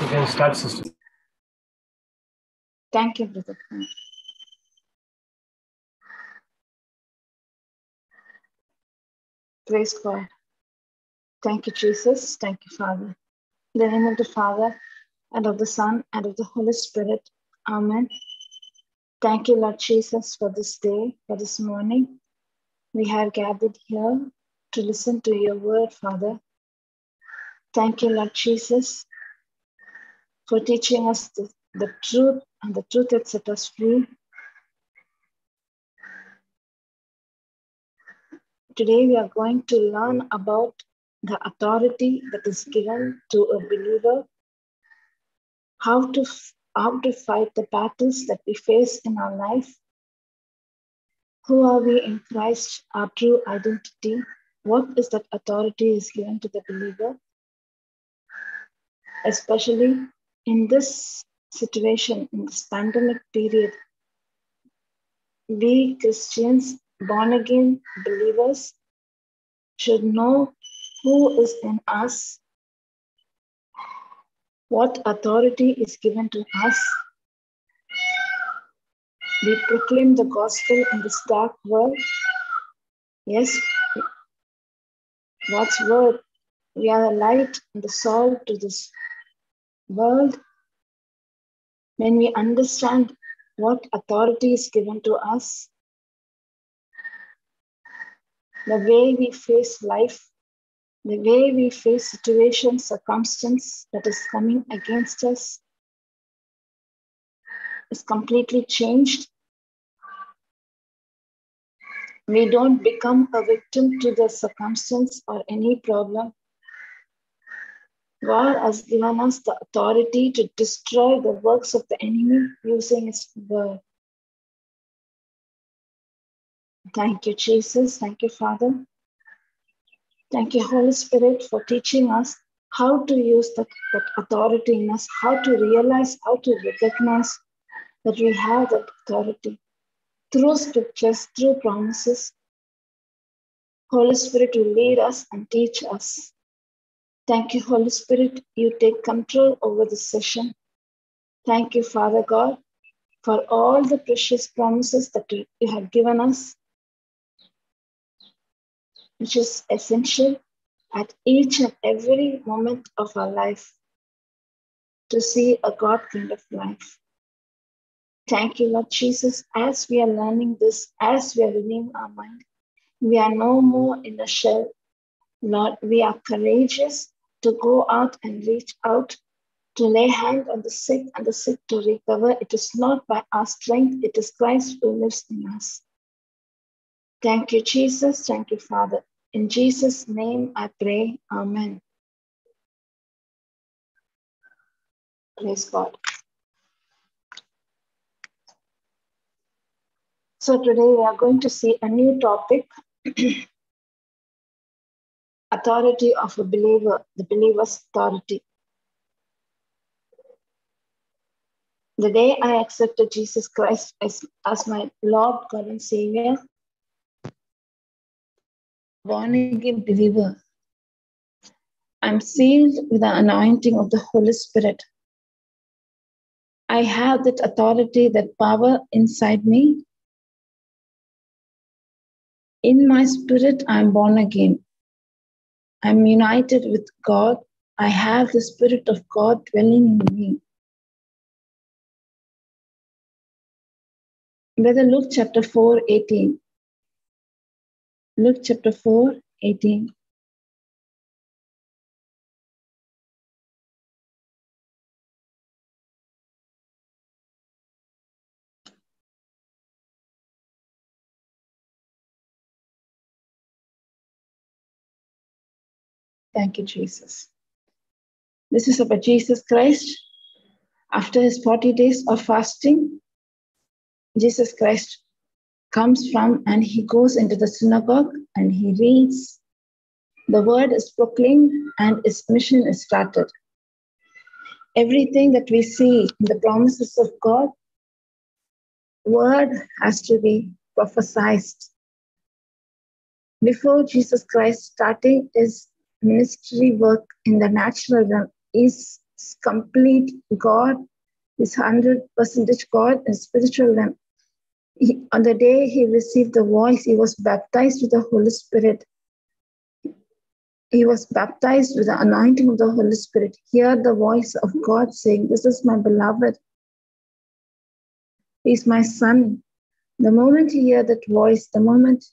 You can start, sister. Thank you, Brother. Praise God. Thank you, Jesus. Thank you, Father. In the name of the Father, and of the Son, and of the Holy Spirit. Amen. Thank you, Lord Jesus, for this day, for this morning. We have gathered here to listen to your word, Father. Thank you, Lord Jesus, for teaching us the truth, and the truth that set us free. Today we are going to learn about the authority that is given to a believer, how to fight the battles that we face in our life. Who are we in Christ, our true identity? What is that authority is given to the believer? Especially in this situation, in this pandemic period, we Christians, born again believers, should know who is in us, what authority is given to us. We proclaim the gospel in this dark world. Yes, God's word. We are the light and the salt to this world. When we understand what authority is given to us, the way we face life, the way we face situations, circumstance that is coming against us is completely changed. We don't become a victim to the circumstance or any problem. God has given us the authority to destroy the works of the enemy using his word. Thank you, Jesus. Thank you, Father. Thank you, Holy Spirit, for teaching us how to use that authority in us, how to realize, how to recognize that we have that authority. Through scriptures, through promises, Holy Spirit will lead us and teach us. Thank you, Holy Spirit. You take control over this session. Thank you, Father God, for all the precious promises that you have given us, which is essential at each and every moment of our life to see a God kind of life. Thank you, Lord Jesus, as we are learning this, as we are renewing our mind, we are no more in a shell. Lord, we are courageous to go out and reach out, to lay hand on the sick and the sick to recover. It is not by our strength, it is Christ who lives in us. Thank you, Jesus. Thank you, Father. In Jesus' name I pray. Amen. Praise God. So today we are going to see a new topic, authority of a believer, the believer's authority. The day I accepted Jesus Christ as my Lord, God, and Savior, born again believer, I'm sealed with the anointing of the Holy Spirit. I have that authority, that power inside me. In my spirit, I'm born again. I'm united with God. I have the Spirit of God dwelling in me. Brother Luke chapter 4:18. Luke chapter 4:18. Thank you, Jesus. This is about Jesus Christ. After his 40 days of fasting, Jesus Christ comes from and he goes into the synagogue and he reads. The word is proclaimed and his mission is started. Everything that we see in the promises of God, word has to be prophesied. Before Jesus Christ starting his ministry work in the natural realm, his complete God, is 100% God and spiritual lamb. On the day he received the voice, he was baptized with the Holy Spirit. He was baptized with the anointing of the Holy Spirit. Hear the voice of God saying, "This is my beloved. He is my son." The moment he heard that voice, the moment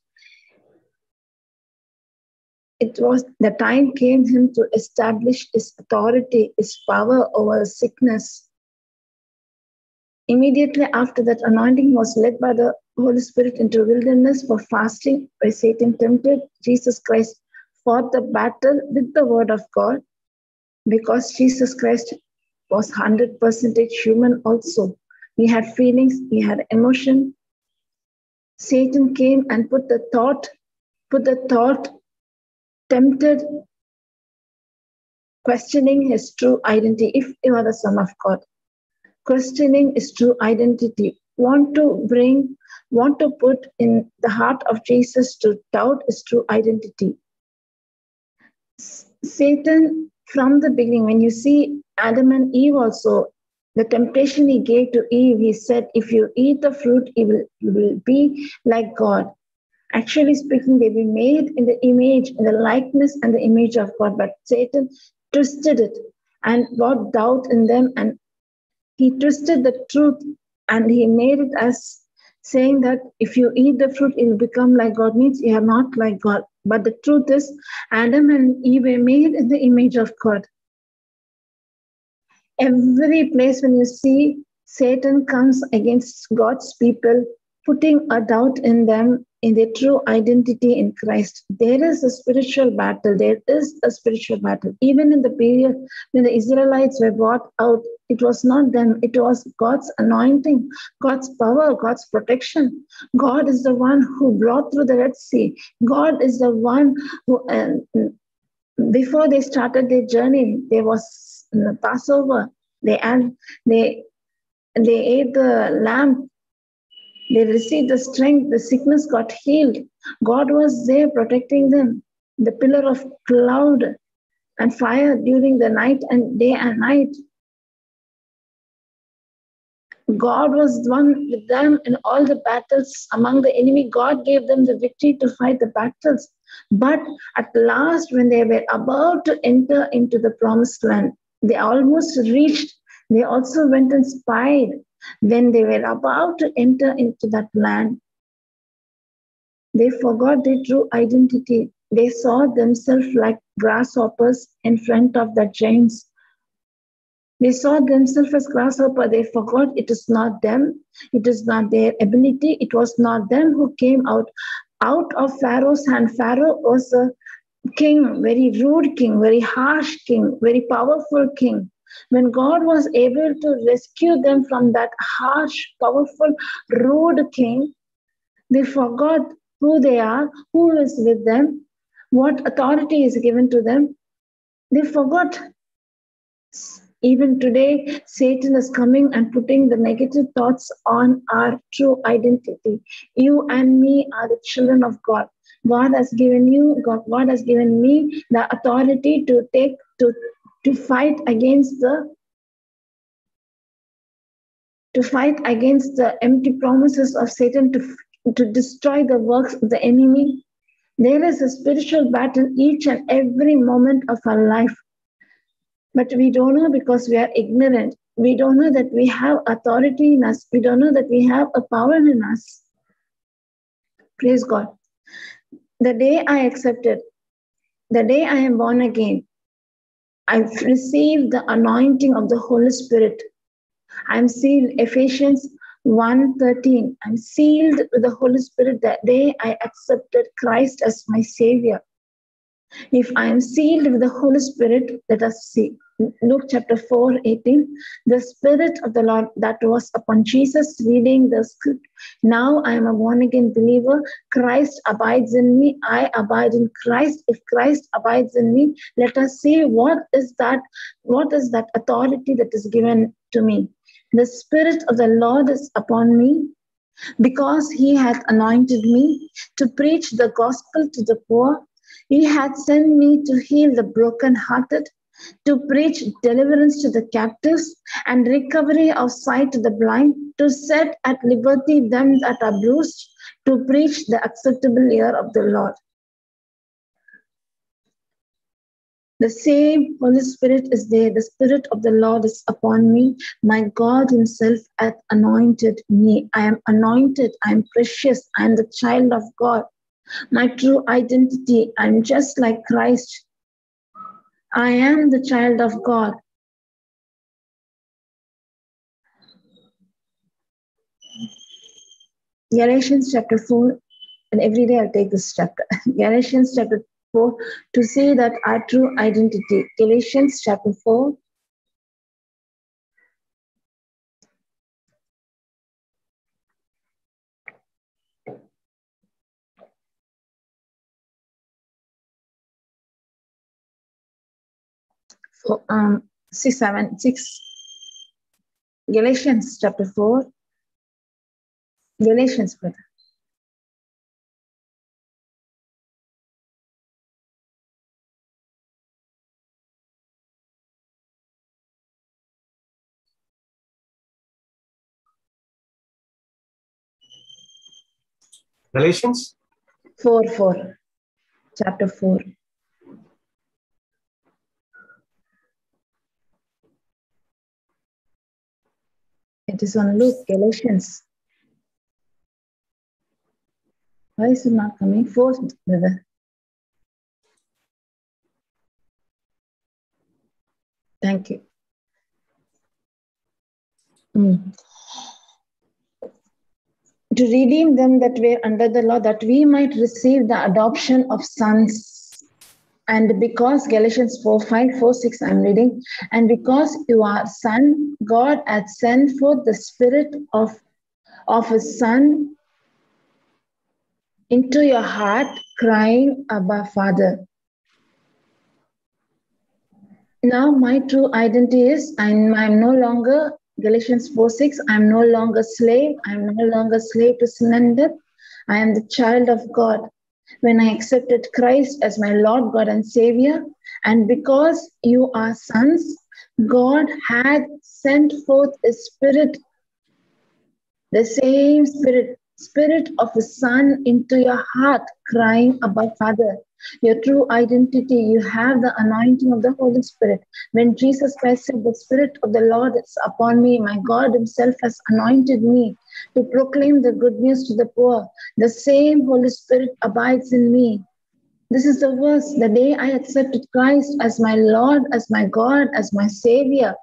it was the time came him to establish his authority, his power over sickness. Immediately after that anointing was led by the Holy Spirit into wilderness for fasting, where Satan tempted Jesus Christ, fought the battle with the word of God, because Jesus Christ was 100% human also. He had feelings, he had emotion. Satan came and put the thought, tempted, questioning his true identity, if you are the Son of God. Questioning his true identity, want to put in the heart of Jesus to doubt his true identity. Satan, from the beginning, when you see Adam and Eve also, the temptation he gave to Eve, he said, if you eat the fruit, you will be like God. Actually speaking, they were made in the image, in the likeness and the image of God. But Satan twisted it and brought doubt in them, and he twisted the truth and he made it as saying that if you eat the fruit, you'll become like God, means you are not like God. But the truth is, Adam and Eve were made in the image of God. Every place when you see Satan comes against God's people, putting a doubt in them in their true identity in Christ. There is a spiritual battle. There is a spiritual battle. Even in the period when the Israelites were brought out, it was not them. It was God's anointing, God's power, God's protection. God is the one who brought through the Red Sea. God is the one who, before they started their journey, there was Passover. They ate the lamb. They received the strength. The sickness got healed. God was there protecting them. The pillar of cloud and fire during the night and day and night. God was one with them in all the battles among the enemy. God gave them the victory to fight the battles. But at last, when they were about to enter into the promised land, they almost reached. They also went and spied. When they were about to enter into that land, they forgot their true identity. They saw themselves like grasshoppers in front of the giants. They saw themselves as grasshopper. They forgot it is not them. It is not their ability. It was not them who came out of Pharaoh's hand. Pharaoh was a king, very rude king, very harsh king, very powerful king. When God was able to rescue them from that harsh, powerful, rude king, they forgot who they are, who is with them, what authority is given to them. They forgot. Even today, Satan is coming and putting the negative thoughts on our true identity. You and me are the children of God. God has given you, God has given me the authority to fight against the empty promises of Satan, to destroy the works of the enemy. There is a spiritual battle each and every moment of our life. But we don't know because we are ignorant. We don't know that we have authority in us. We don't know that we have a power in us. Praise God. The day I accepted, the day I am born again, I've received the anointing of the Holy Spirit. I'm sealed, Ephesians 1:13. I'm sealed with the Holy Spirit that day I accepted Christ as my Savior. If I am sealed with the Holy Spirit, let us see. Luke chapter 4:18. The Spirit of the Lord that was upon Jesus, reading the script. Now I am a born again believer. Christ abides in me. I abide in Christ. If Christ abides in me, let us see what is that authority that is given to me. The Spirit of the Lord is upon me, because he hath anointed me to preach the gospel to the poor. He hath sent me to heal the brokenhearted, to preach deliverance to the captives and recovery of sight to the blind, to set at liberty them that are bruised, to preach the acceptable year of the Lord. The same Holy Spirit is there. The Spirit of the Lord is upon me. My God Himself hath anointed me. I am anointed. I am precious. I am the child of God. My true identity, I am just like Christ. I am the child of God. Galatians chapter 4, and every day I'll take this chapter. Galatians chapter 4, to see that our true identity. Galatians chapter 4. For, 6. Galatians chapter 4. Galatians, brother. Galatians 4. Chapter 4. It is on Luke, Galatians. Why is it not coming? 4, brother. Thank you. To redeem them that were under the law, that we might receive the adoption of sons. And because Galatians 4:5-6, I'm reading, and because you are son, God hath sent forth the Spirit of His Son into your heart, crying, Abba, Father. Now my true identity is I'm no longer, Galatians 4:6, I'm no longer slave. I'm no longer slave to sin and death. I am the child of God. When I accepted Christ as my Lord, God, and Savior, and because you are sons, God had sent forth a Spirit, the same Spirit of His Son into your heart, crying, Abba, Father. Your true identity, you have the anointing of the Holy Spirit. When Jesus Christ said, the Spirit of the Lord is upon me, my God Himself has anointed me to proclaim the good news to the poor. The same Holy Spirit abides in me. This is the verse. The day I accepted Christ as my Lord, as my God, as my Savior,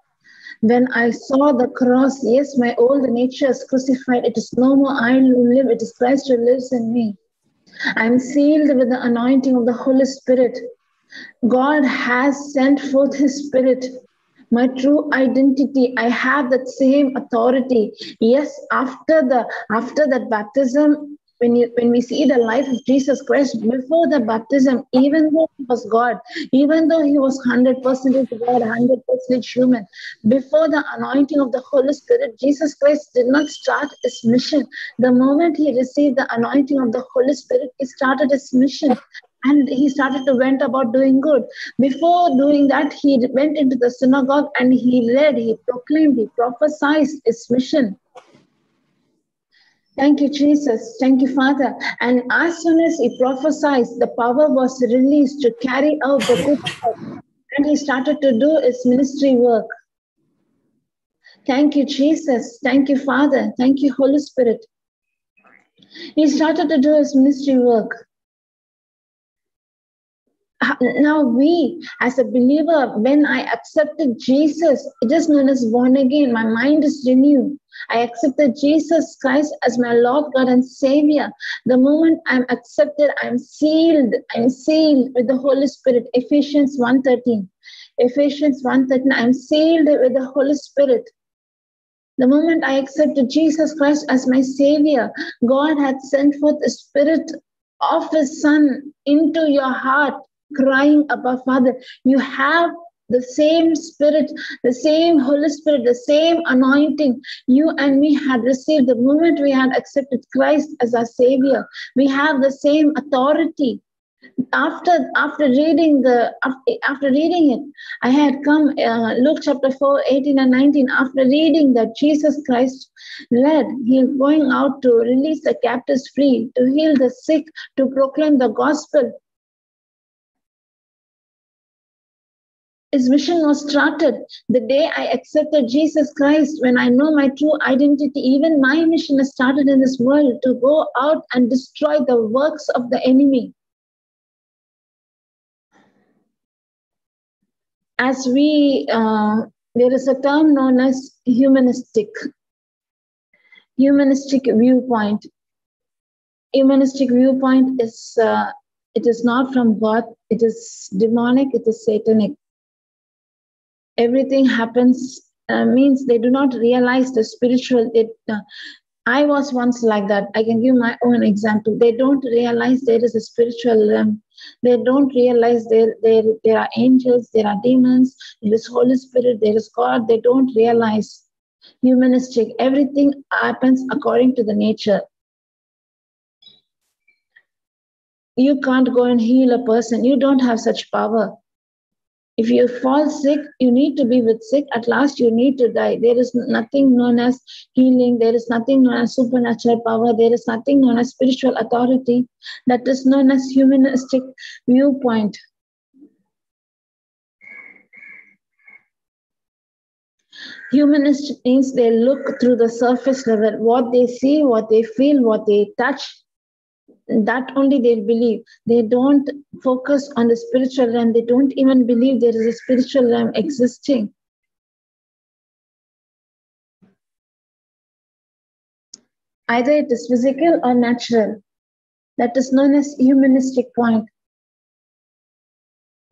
when I saw the cross, yes, my old nature is crucified. It is no more I who live, it is Christ who lives in me. I am sealed with the anointing of the Holy Spirit. God has sent forth His Spirit. My true identity, I have that same authority. Yes, after that baptism, when we see the life of Jesus Christ before the baptism, even though He was God, even though He was 100% God, 100% human, before the anointing of the Holy Spirit, Jesus Christ did not start His mission. The moment He received the anointing of the Holy Spirit, He started His mission. And He started to went about doing good. Before doing that, He went into the synagogue and He led, He proclaimed, He prophesied His mission. Thank you, Jesus. Thank you, Father. And as soon as He prophesied, the power was released to carry out the good work. And He started to do His ministry work. Thank you, Jesus. Thank you, Father. Thank you, Holy Spirit. He started to do His ministry work. Now we, as a believer, when I accepted Jesus, it is known as born again. My mind is renewed. I accepted Jesus Christ as my Lord, God, and Savior. The moment I'm accepted, I'm sealed. I'm sealed with the Holy Spirit. Ephesians 1:13. Ephesians 1:13. I'm sealed with the Holy Spirit. The moment I accepted Jesus Christ as my Savior, God had sent forth the Spirit of His Son into your heart, crying, Abba, Father. You have the same Spirit, the same Holy Spirit, the same anointing you and me had received the moment we had accepted Christ as our Savior. We have the same authority. After reading it, I had come Luke chapter 4, 18 and 19. After reading that Jesus Christ led, he going out to release the captives free, to heal the sick, to proclaim the gospel. His mission was started the day I accepted Jesus Christ. When I know my true identity, even my mission is started in this world, to go out and destroy the works of the enemy. As there is a term known as humanistic viewpoint. Humanistic viewpoint is it is not from God. It is demonic. It is satanic. Everything happens means they do not realize the spiritual. I was once like that. I can give my own example. They don't realize there is a spiritual realm. They don't realize there are angels, there are demons, there is Holy Spirit, there is God. They don't realize. Humanistic. Everything happens according to the nature. You can't go and heal a person. You don't have such power. If you fall sick, you need to be with sick. At last, you need to die. There is nothing known as healing. There is nothing known as supernatural power. There is nothing known as spiritual authority. That is known as humanistic viewpoint. Humanist means they look through the surface level. What they see, what they feel, what they touch, that only they believe. They don't focus on the spiritual realm. They don't even believe there is a spiritual realm existing. Either it is physical or natural. That is known as humanistic point.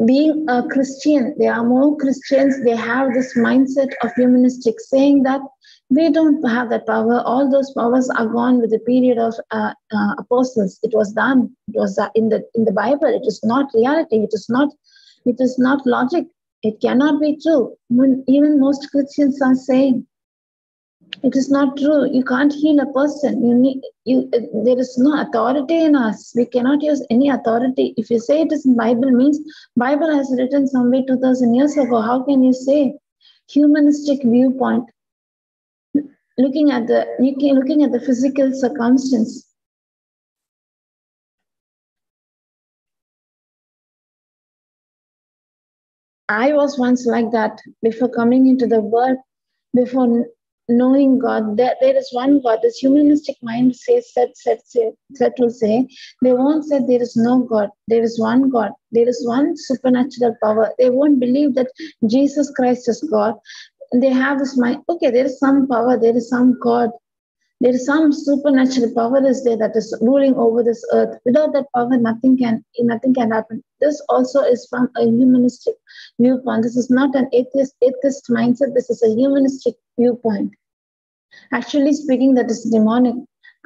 Being a Christian, there are more Christians, they have this mindset of humanistic, saying that we don't have that power. All those powers are gone with the period of apostles. It was done. It was in the Bible. It is not reality. It is not logic. It cannot be true. Even most Christians are saying it is not true. You can't heal a person. There is no authority in us. We cannot use any authority. If you say it is in Bible, means Bible has written somewhere 2000 years ago. How can you say? Humanistic viewpoint. Looking at the physical circumstance. I was once like that before coming into the world, before knowing God. There is one God. This humanistic mind will say, they won't say there is no God. There is one God. There is one supernatural power. They won't believe that Jesus Christ is God. They have this mind, okay, there is some power, there is some God. There is some supernatural power is there that is ruling over this earth. Without that power, nothing can happen. This also is from a humanistic viewpoint. This is not an atheist mindset. This is a humanistic viewpoint. Actually speaking, that is demonic.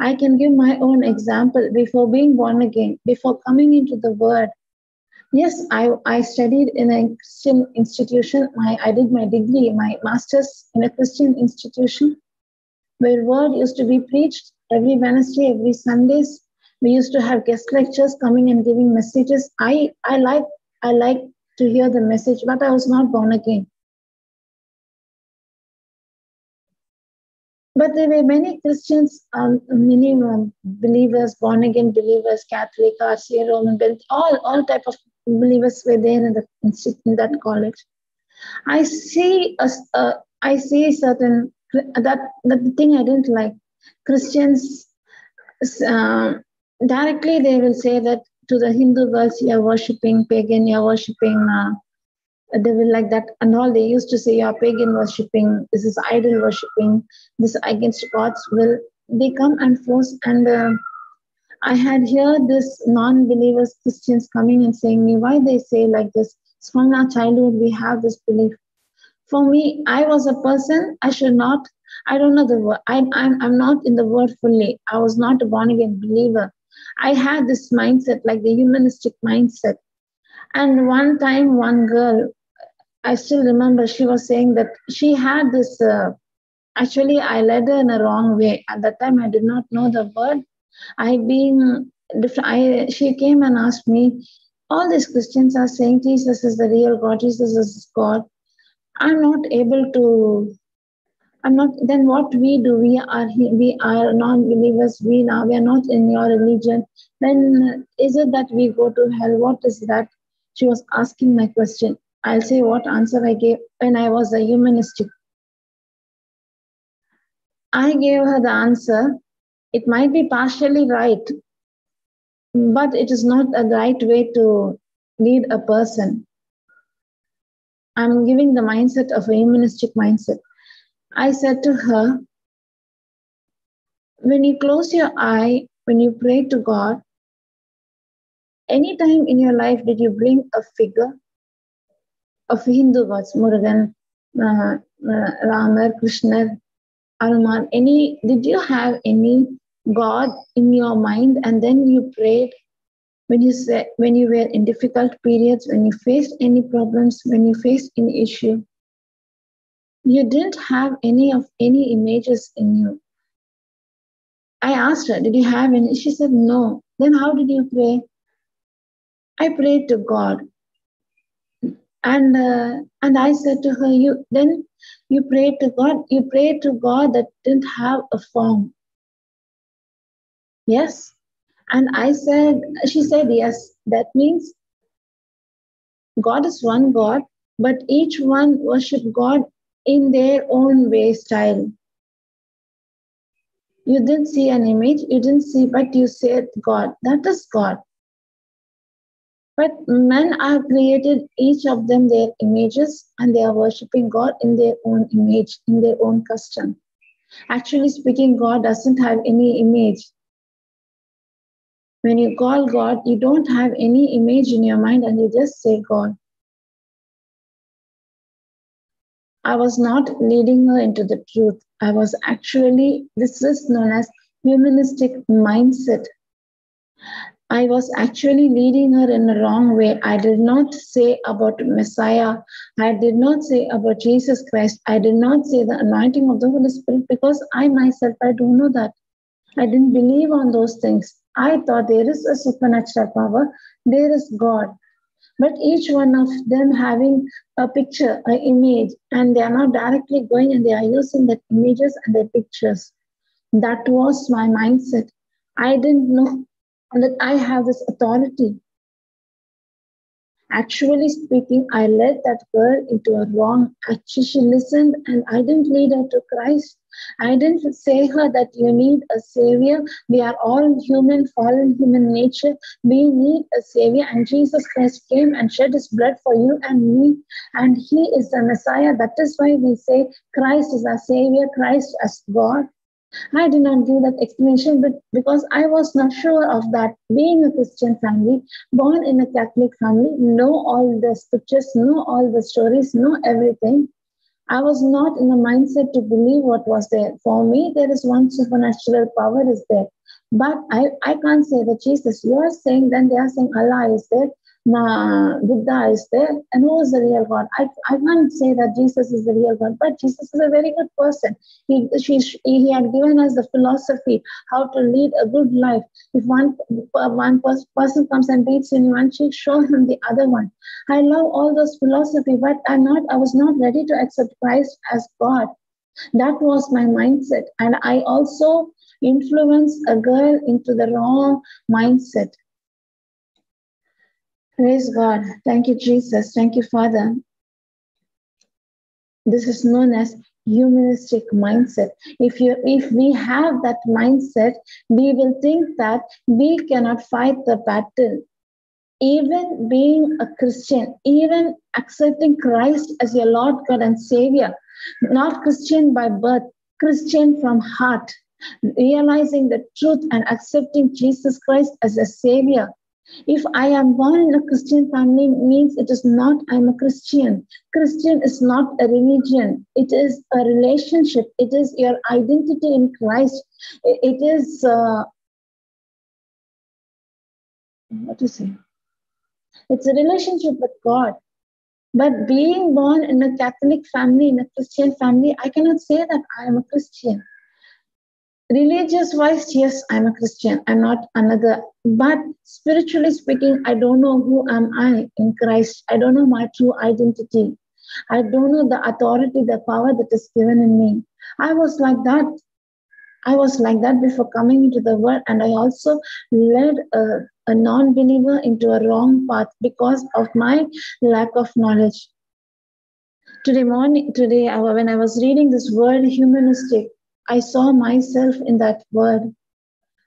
I can give my own example. Before being born again, before coming into the Word, yes, I studied in a Christian institution. I did my degree, my master's in a Christian institution, where Word used to be preached every Wednesday, every Sundays. We used to have guest lectures coming and giving messages. I like to hear the message, but I was not born again. But there were many Christians, many believers, born again believers, Catholic, RCA, Roman, all type of believers were there in that college. I see certain that the thing I didn't like. Christians directly they will say that to the Hindu girls, you are worshipping pagan, you are worshipping. They will like that and all. They used to say you are pagan worshipping. This is idol worshipping. This against God's will. They come and force and. I had heard this non-believers Christians coming and saying me why they say like this. From our childhood we have this belief. For me, I was a person. I don't know the word. I'm not in the word fully. I was not a born again believer. I had this mindset, like the humanistic mindset. And one time, one girl, I still remember, she was saying that she had this. Actually, I led her in a wrong way. At that time, I did not know the word. I being she came and asked me, all these Christians are saying Jesus is the real God, Jesus is God. I'm not able to, I'm not, then what we do, we are non-believers, we are not in your religion. Then is it that we go to hell? What is that? She was asking my question. I'll say what answer I gave when I was a humanistic. I gave her the answer. It might be partially right, but it is not a right way to lead a person. I'm giving the mindset of a humanistic mindset. I said to her, when you close your eye, when you pray to God, anytime in your life did you bring a figure of Hindu gods, Murugan, Rama, Krishna, Hanuman, did you have any God in your mind and then you prayed when you were in difficult periods, when you faced any problems, when you faced any issue? You didn't have any images in you. I asked her, did you have any? She said, no. Then how did you pray? I prayed to God. And I said to her, you prayed to God. You prayed to God that didn't have a form. Yes. And she said, yes. That means God is one God, but each one worship God in their own way, style. You didn't see an image, you didn't see, but you said God. That is God. But men are created, each of them their images, and they are worshipping God in their own image, in their own custom. Actually speaking, God doesn't have any image. When you call God, you don't have any image in your mind and you just say God. I was not leading her into the truth. I was actually, this is known as humanistic mindset. I was actually leading her in the wrong way. I did not say about Messiah. I did not say about Jesus Christ. I did not say the anointing of the Holy Spirit because I myself, I don't know that. I didn't believe on those things. I thought there is a supernatural power. There is God. But each one of them having a picture, an image, and they are not directly going and they are using the images and the pictures. That was my mindset. I didn't know that I have this authority. Actually speaking, I led that girl into a wrong. Actually, she listened and I didn't lead her to Christ. I didn't say her that you need a savior. We are all human, fallen human nature. We need a savior, and Jesus Christ came and shed his blood for you and me, and he is the Messiah. That is why we say Christ is our savior, Christ as God. I did not give that explanation, but because I was not sure of that. Being a Christian family, born in a Catholic family, know all the scriptures, know all the stories, know everything. I was not in the mindset to believe what was there. For me, there is one supernatural power is there. But I can't say that Jesus, you are saying, then they are saying Allah is there, Buddha is there, and who is the real God? I can't say that Jesus is the real God, but Jesus is a very good person. He had given us the philosophy how to lead a good life. If one person comes and beats you in one cheek, show him the other one. I love all those philosophy, but I was not ready to accept Christ as God. That was my mindset. And I also influenced a girl into the wrong mindset. Praise God. Thank you, Jesus. Thank you, Father. This is known as humanistic mindset. If we have that mindset, we will think that we cannot fight the battle. Even being a Christian, even accepting Christ as your Lord, God, and Savior, not Christian by birth, Christian from heart, realizing the truth and accepting Jesus Christ as a Savior. If I am born in a Christian family, means it is not I'm a Christian. Christian is not a religion. It is a relationship. It is your identity in Christ. It is what to say? It's a relationship with God. But being born in a Catholic family, in a Christian family, I cannot say that I am a Christian. Religious wise, yes, I'm a Christian. I'm not another. But spiritually speaking, I don't know who am I in Christ. I don't know my true identity. I don't know the authority, the power that is given in me. I was like that. I was like that before coming into the world, and I also led a non-believer into a wrong path because of my lack of knowledge. When I was reading this word humanistic, I saw myself in that word.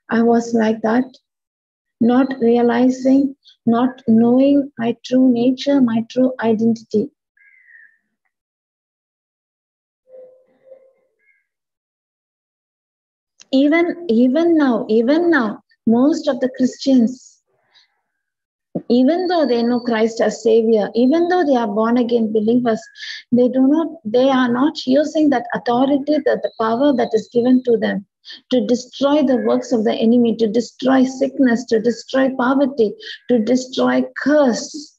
I was like that, not realizing, not knowing my true nature, my true identity. Even now, most of the Christians, even though they know Christ as Savior, even though they are born again believers, they are not using that authority, the power that is given to them to destroy the works of the enemy, to destroy sickness, to destroy poverty, to destroy curse.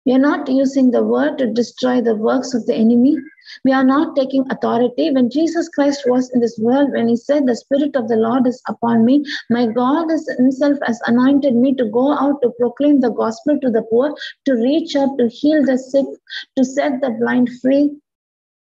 We are not using the word to destroy the works of the enemy. We are not taking authority. When Jesus Christ was in this world, when he said, "The Spirit of the Lord is upon me, my God is himself has anointed me to go out to proclaim the gospel to the poor, to reach out, to heal the sick, to set the blind free,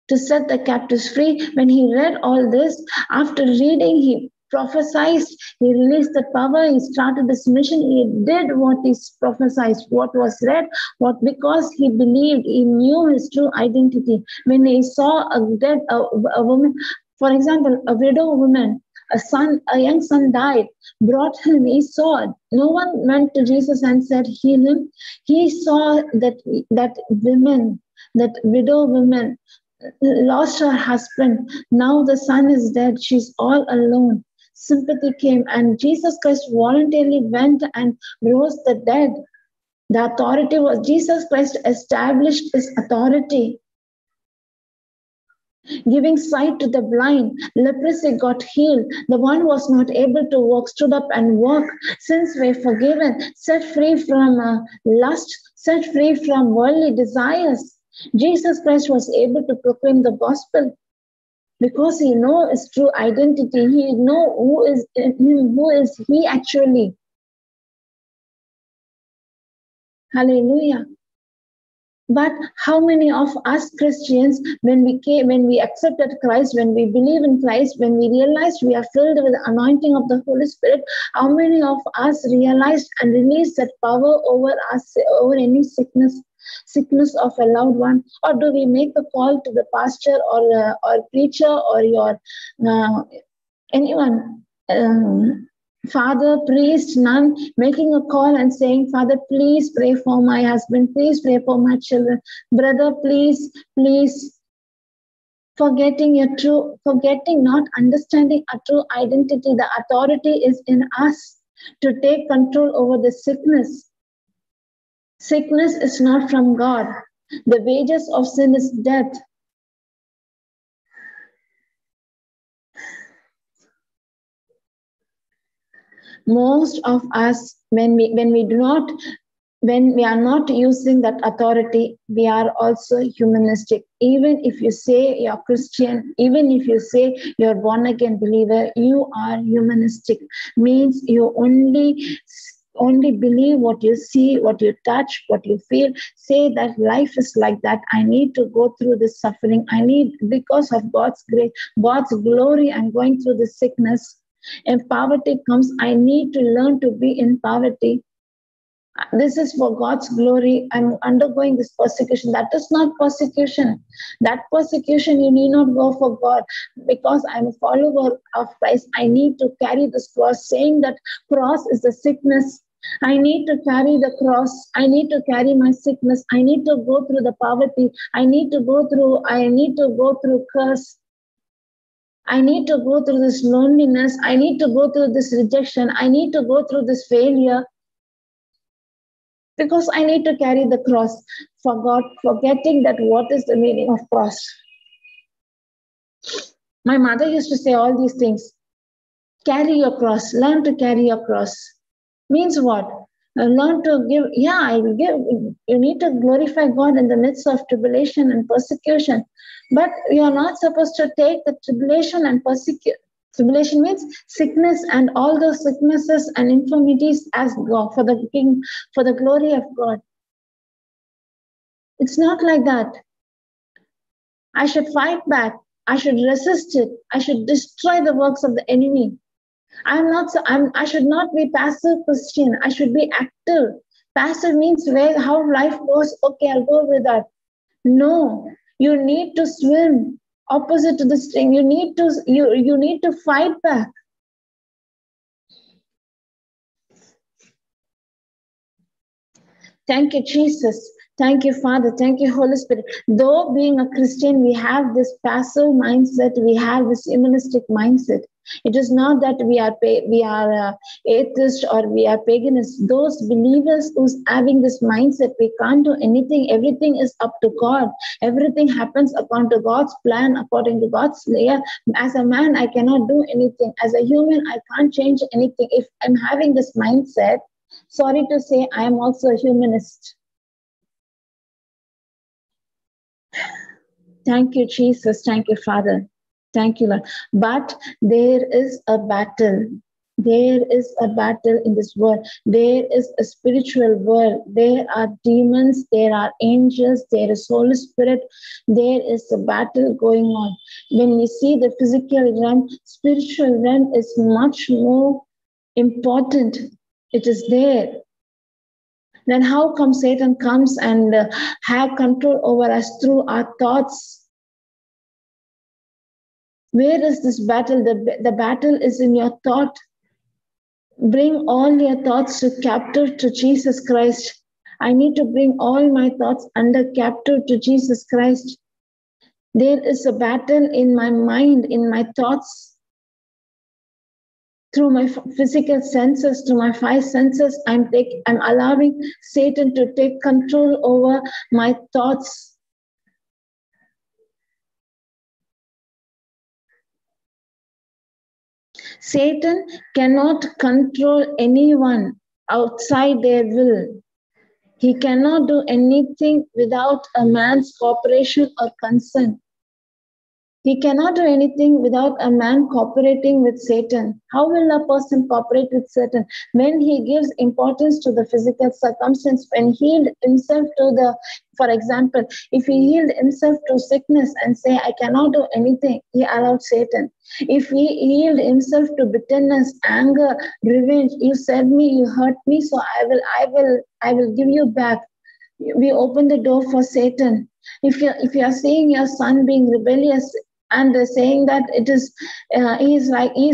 to set the captives free." When he read all this, after reading, he prophesied, he released the power, he started this mission, he did what he prophesied, what was read, what because he believed, he knew his true identity. When he saw a woman, for example, a widow woman, a young son died, brought him, he saw, no one went to Jesus and said, "Heal him." He saw that women, that widow woman, lost her husband. Now the son is dead. She's all alone. Sympathy came, and Jesus Christ voluntarily went and rose the dead. The authority was Jesus Christ established his authority, giving sight to the blind. Leprosy got healed. The one who was not able to walk stood up and walked. Sins were forgiven, set free from lust, set free from worldly desires. Jesus Christ was able to proclaim the gospel because he knows his true identity. He knows who is he actually. Hallelujah. But how many of us Christians, when we accepted Christ, when we believe in Christ, when we realized we are filled with the anointing of the Holy Spirit, how many of us realized and released that power over us, over any sickness of a loved one? Or do we make a call to the pastor or preacher or your anyone, father, priest, nun, making a call and saying, "Father, please pray for my husband, please pray for my children, brother, please," forgetting not understanding a true identity. The authority is in us to take control over the sickness. Sickness is not from God. The wages of sin is death. Most of us, when we are not using that authority, we are also humanistic. Even if you say you're Christian, even if you say you're born again believer, you are humanistic. Means you only believe what you see, what you touch, what you feel. Say that life is like that. I need to go through this suffering. Because of God's grace, God's glory, I'm going through this sickness. If poverty comes, I need to learn to be in poverty. This is for God's glory. I'm undergoing this persecution. That is not persecution. That persecution, you need not go for God. Because I'm a follower of Christ, I need to carry this cross, saying that cross is the sickness. I need to carry the cross. I need to carry my sickness. I need to go through the poverty. I need to go through curse. I need to go through this loneliness. I need to go through this rejection. I need to go through this failure. Because I need to carry the cross, forgetting that what is the meaning of cross. My mother used to say all these things. Carry your cross, learn to carry your cross. Means what? Learn to give, I will give. You need to glorify God in the midst of tribulation and persecution. But you are not supposed to take the tribulation and Tribulation means sickness, and all those sicknesses and infirmities as God for the king, for the glory of God. It's not like that. I should fight back. I should resist it. I should destroy the works of the enemy. I should not be passive Christian. I should be active. Passive means where how life goes. Okay, I'll go with that. No, you need to swim opposite to the stream. You need to fight back. Thank you, Jesus. Thank you, Father. Thank you, Holy Spirit. Though being a Christian, we have this passive mindset. We have this humanistic mindset. It is not that we are atheist or we are paganists. Those believers who's having this mindset, we can't do anything. Everything is up to God. Everything happens according to God's plan, according to God's layer. As a man, I cannot do anything. As a human, I can't change anything. If I'm having this mindset, sorry to say, I am also a humanist. Thank you, Jesus. Thank you, Father. Thank you, Lord. But there is a battle. There is a battle in this world. There is a spiritual world. There are demons. There are angels. There is Holy Spirit. There is a battle going on. When we see the physical realm, spiritual realm is much more important. It is there. Then how come Satan comes and have control over us through our thoughts? Where is this battle? The battle is in your thought. Bring all your thoughts to captive to Jesus Christ. I need to bring all my thoughts under captive to Jesus Christ. There is a battle in my mind, in my thoughts. Through my physical senses, to my five senses, I'm allowing Satan to take control over my thoughts. Satan cannot control anyone outside their will. He cannot do anything without a man's cooperation or consent. He cannot do anything without a man cooperating with Satan. How will a person cooperate with Satan? When he gives importance to the physical circumstance, when he healed himself to the, for example, if he healed himself to sickness and say, I cannot do anything, he allowed Satan. If he healed himself to bitterness, anger, revenge, you said me, you hurt me, so I will give you back. We open the door for Satan. If you are seeing your son being rebellious and saying that it is he's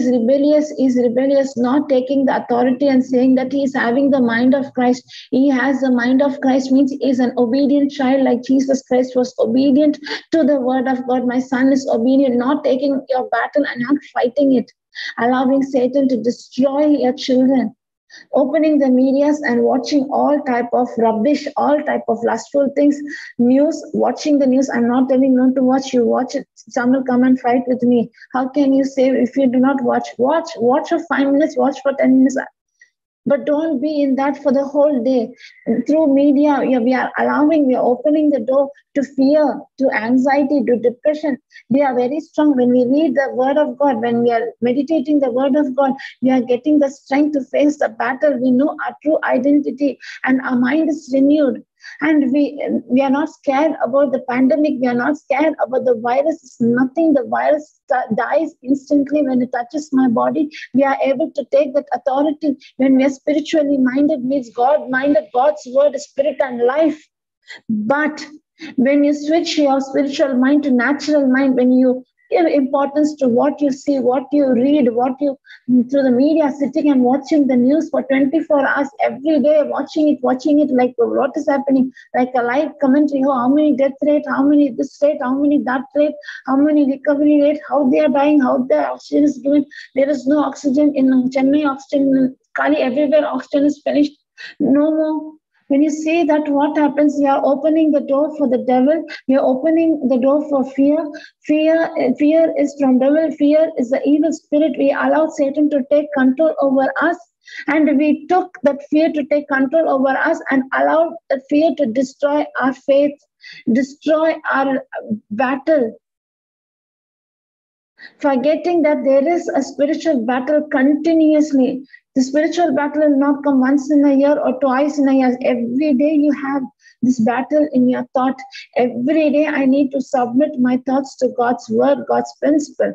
rebellious, not taking the authority and saying that he is having the mind of Christ. He has the mind of Christ means he is an obedient child, like Jesus Christ was obedient to the word of God. My son is obedient, not taking your battle and not fighting it, allowing Satan to destroy your children. Opening the medias and watching all type of rubbish, all type of lustful things, news, watching the news. I'm not telling not to watch, you watch it. Some will come and fight with me. How can you say if you do not watch for 5 minutes, watch for 10 minutes, but don't be in that for the whole day. Through media, we are opening the door to fear, to anxiety, to depression. We are very strong when we read the word of God, when we are meditating the word of God, we are getting the strength to face the battle. We know our true identity and our mind is renewed. And we are not scared about the pandemic. We are not scared about the virus. It's nothing. The virus dies instantly when it touches my body. We are able to take that authority when we are spiritually minded, means God minded. God's word is spirit and life. But when you switch your spiritual mind to natural mind, when you give importance to what you see, what you read, what you through the media, sitting and watching the news for 24 hours every day, watching it like what is happening, like a live commentary. Oh, how many death rate, how many this rate, how many that rate, how many recovery rate, how they are dying, how the oxygen is given. There is no oxygen in Chennai, oxygen in Kali, everywhere oxygen is finished. No more. When you say that, what happens? You are opening the door for the devil. You are opening the door for fear. Fear is from devil. Fear is the evil spirit. We allowed Satan to take control over us. And we took that fear to take control over us and allowed the fear to destroy our faith, destroy our battle. Forgetting that there is a spiritual battle continuously. The spiritual battle will not come once in a year or twice in a year. Every day you have this battle in your thought. Every day I need to submit my thoughts to God's word, God's principle.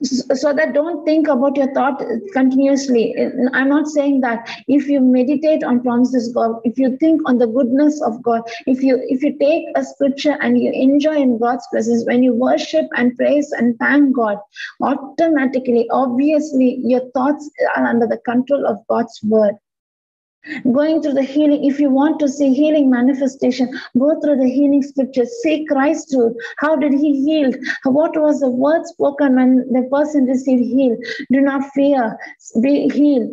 So that don't think about your thought continuously. I'm not saying that if you meditate on promises God, if you think on the goodness of God, if you take a scripture and you enjoy in God's presence, when you worship and praise and thank God, automatically, obviously, your thoughts are under the control of God's word. Going through the healing, if you want to see healing manifestation, go through the healing scriptures. See Christ through. How did he heal? What was the word spoken when the person received heal? Do not fear, be healed.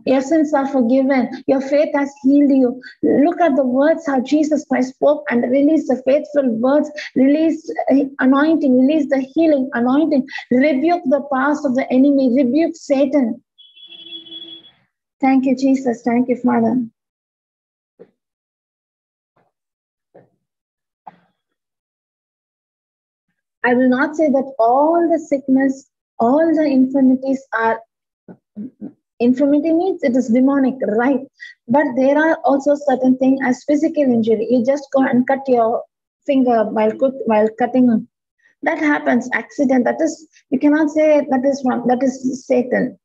Your sins are forgiven. Your faith has healed you. Look at the words how Jesus Christ spoke and released the faithful words, released anointing, released the healing anointing, rebuke the powers of the enemy, rebuke Satan. Thank you, Jesus. Thank you, Father. I will not say that all the sickness, all the infirmities are, infirmity means it is demonic, right? But there are also certain things as physical injury. You just go and cut your finger while cutting. That happens, accident. That is, you cannot say that is Satan.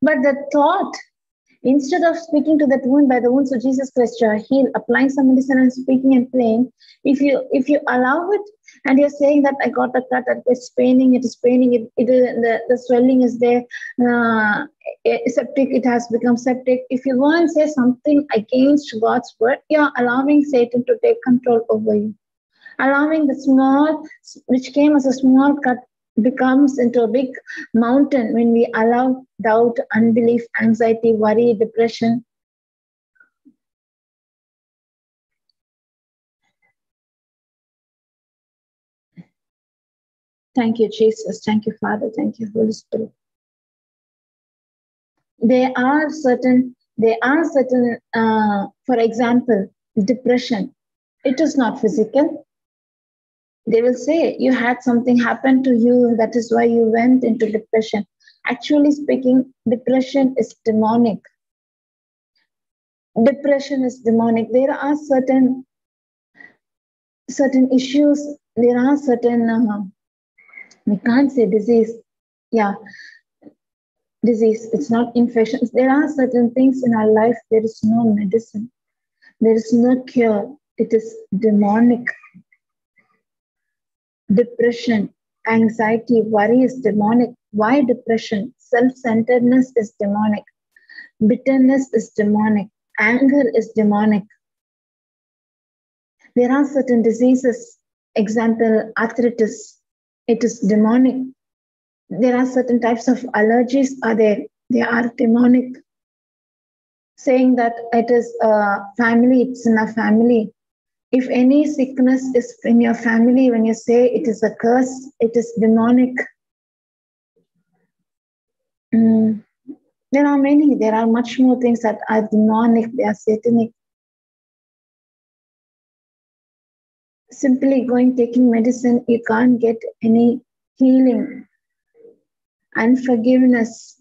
But the thought, instead of speaking to that wound by the wounds of Jesus Christ, you are healed, applying some medicine and speaking and praying. If you allow it and you're saying that I got a cut, it's paining, it is paining, the swelling is there, septic, it has become septic. If you go and say something against God's word, you're allowing Satan to take control over you. Allowing the small, which came as a small cut, becomes into a big mountain when we allow doubt, unbelief, anxiety, worry, depression. Thank you, Jesus. Thank you, Father. Thank you, Holy Spirit. There are certain, for example, depression. It is not physical. They will say you had something happen to you, that is why you went into depression. Actually speaking, depression is demonic. Depression is demonic. There are certain issues. There are certain, we can't say disease. Yeah, disease. It's not infection. There are certain things in our life. There is no medicine. There is no cure. It is demonic. Depression, anxiety, worry is demonic. Why depression? Self-centeredness is demonic. Bitterness is demonic. Anger is demonic. There are certain diseases, example, arthritis. It is demonic. There are certain types of allergies are there. They are demonic. Saying that it is a family, it's in a family. If any sickness is in your family, when you say it is a curse, it is demonic. There are many. There are much more things that are demonic. They are satanic. Simply going taking medicine, you can't get any healing. Unforgiveness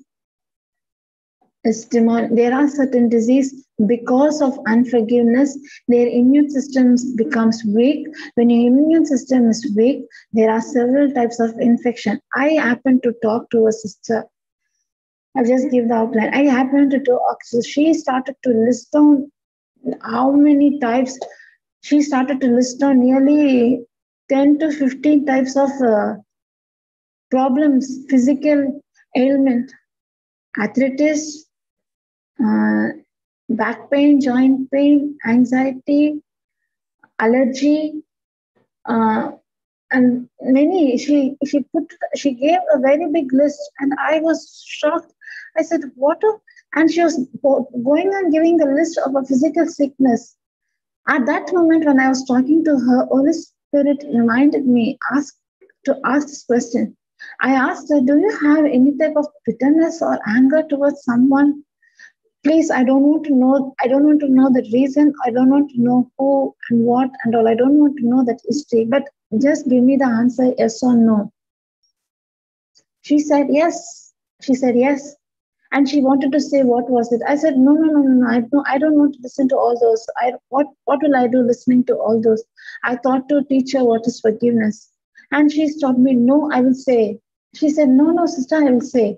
is demonic. There are certain diseases because of unforgiveness. Their immune system becomes weak. When your immune system is weak, there are several types of infection. I happen to talk to a sister. I'll just give the outline. I happened to talk. So she started to list down how many types. She started to list down nearly 10 to 15 types of problems, physical ailment, arthritis, back pain, joint pain, anxiety, allergy, and many. She gave a very big list, and I was shocked. I said, "What?" And she was going on giving the list of a physical sickness. At that moment, when I was talking to her, Holy Spirit reminded me to ask this question. I asked her, "Do you have any type of bitterness or anger towards someone?" Please, I don't want to know. I don't want to know the reason. I don't want to know who and what and all. I don't want to know that history. But just give me the answer, yes or no. She said yes. She said yes. And she wanted to say what was it. I said no, no, no, no, no. I don't want to listen to all those. What will I do listening to all those? I thought to teach her what is forgiveness. And she stopped me. No, I will say. She said, no, no, sister, I will say.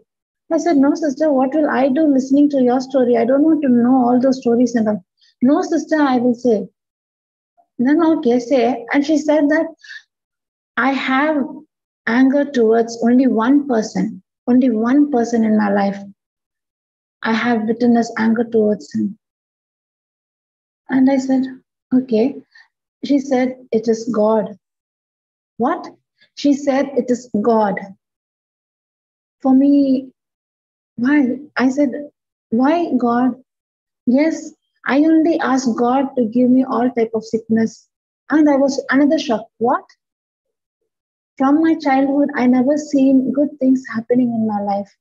I said, no, sister, what will I do listening to your story? I don't want to know all those stories and all. No, sister, I will say. Then okay, say. And she said that I have anger towards only one person in my life. I have bitterness, anger towards him. And I said, okay. She said, it is God. What? She said, it is God. For me, why? I said, why God? Yes, I only asked God to give me all type of sickness. And I was another shock. What? From my childhood, I never seen good things happening in my life.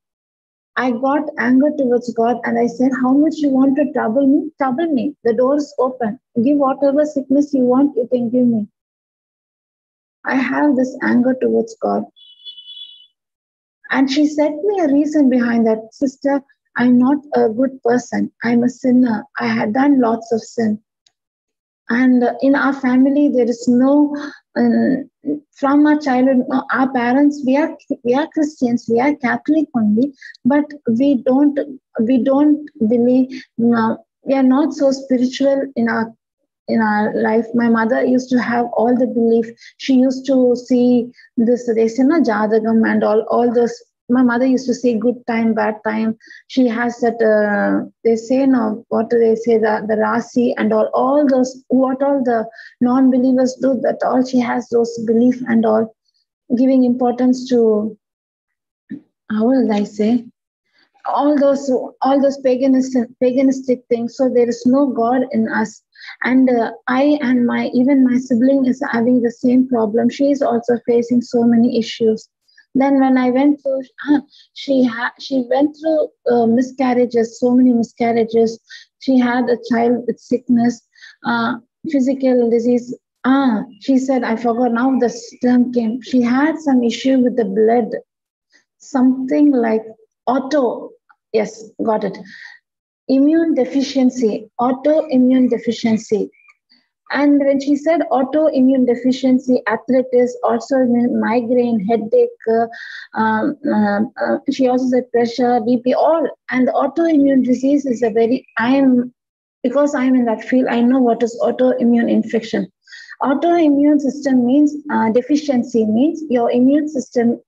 I got anger towards God and I said, how much you want to trouble me? Trouble me. The door is open. Give whatever sickness you want, you can give me. I have this anger towards God. And she said me a reason behind that, sister, I'm not a good person. I'm a sinner. I had done lots of sin. And in our family, there is no, from our childhood, no, our parents, we are Christians, we are Catholic only, but we don't believe, no, we are not so spiritual in our life. My mother used to have all the belief. She used to see this, they say, na, Jadagam and all those. My mother used to say good time, bad time. She has that, they say, no, what do they say, the Rasi and all those, what all the non believers do, that all she has those belief and all, giving importance to, how will I say? All those paganistic things. So there is no God in us. And I and my sibling is having the same problem. She is also facing so many issues. Then when I went through, she went through miscarriages, so many miscarriages. She had a child with sickness, uh, physical disease. She said, I forgot now the term came. She had some issue with the blood, something like auto, yes, got it, immune deficiency, autoimmune deficiency. And when she said autoimmune deficiency, arthritis, also migraine, headache, she also said pressure, BP, all. And autoimmune disease is a very, because I'm in that field, I know what is autoimmune infection. Autoimmune system means deficiency, means your immune system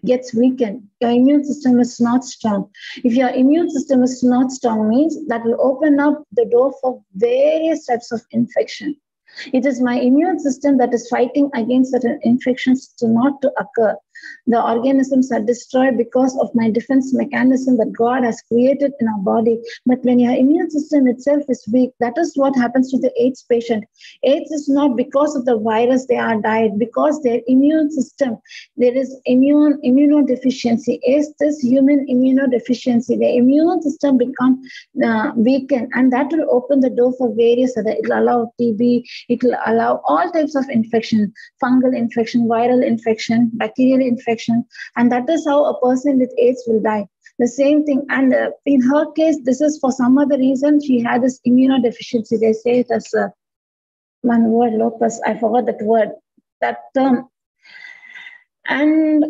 gets weakened. Your immune system is not strong. If your immune system is not strong, means that will open up the door for various types of infection. It is my immune system that is fighting against certain infections to not to occur. The organisms are destroyed because of my defense mechanism that God has created in our body. But when your immune system itself is weak, that is what happens to the AIDS patient. AIDS is not because of the virus they are died, because their immune system, there is immunodeficiency. Is this human immunodeficiency? The immune system become weakened, and that will open the door for various other. It will allow TB. It will allow all types of infection, fungal infection, viral infection, bacterial infection, and that is how a person with AIDS will die. The same thing, and in her case, this is for some other reason she had this immunodeficiency. They say it as one word, lupus. I forgot that word, that term, and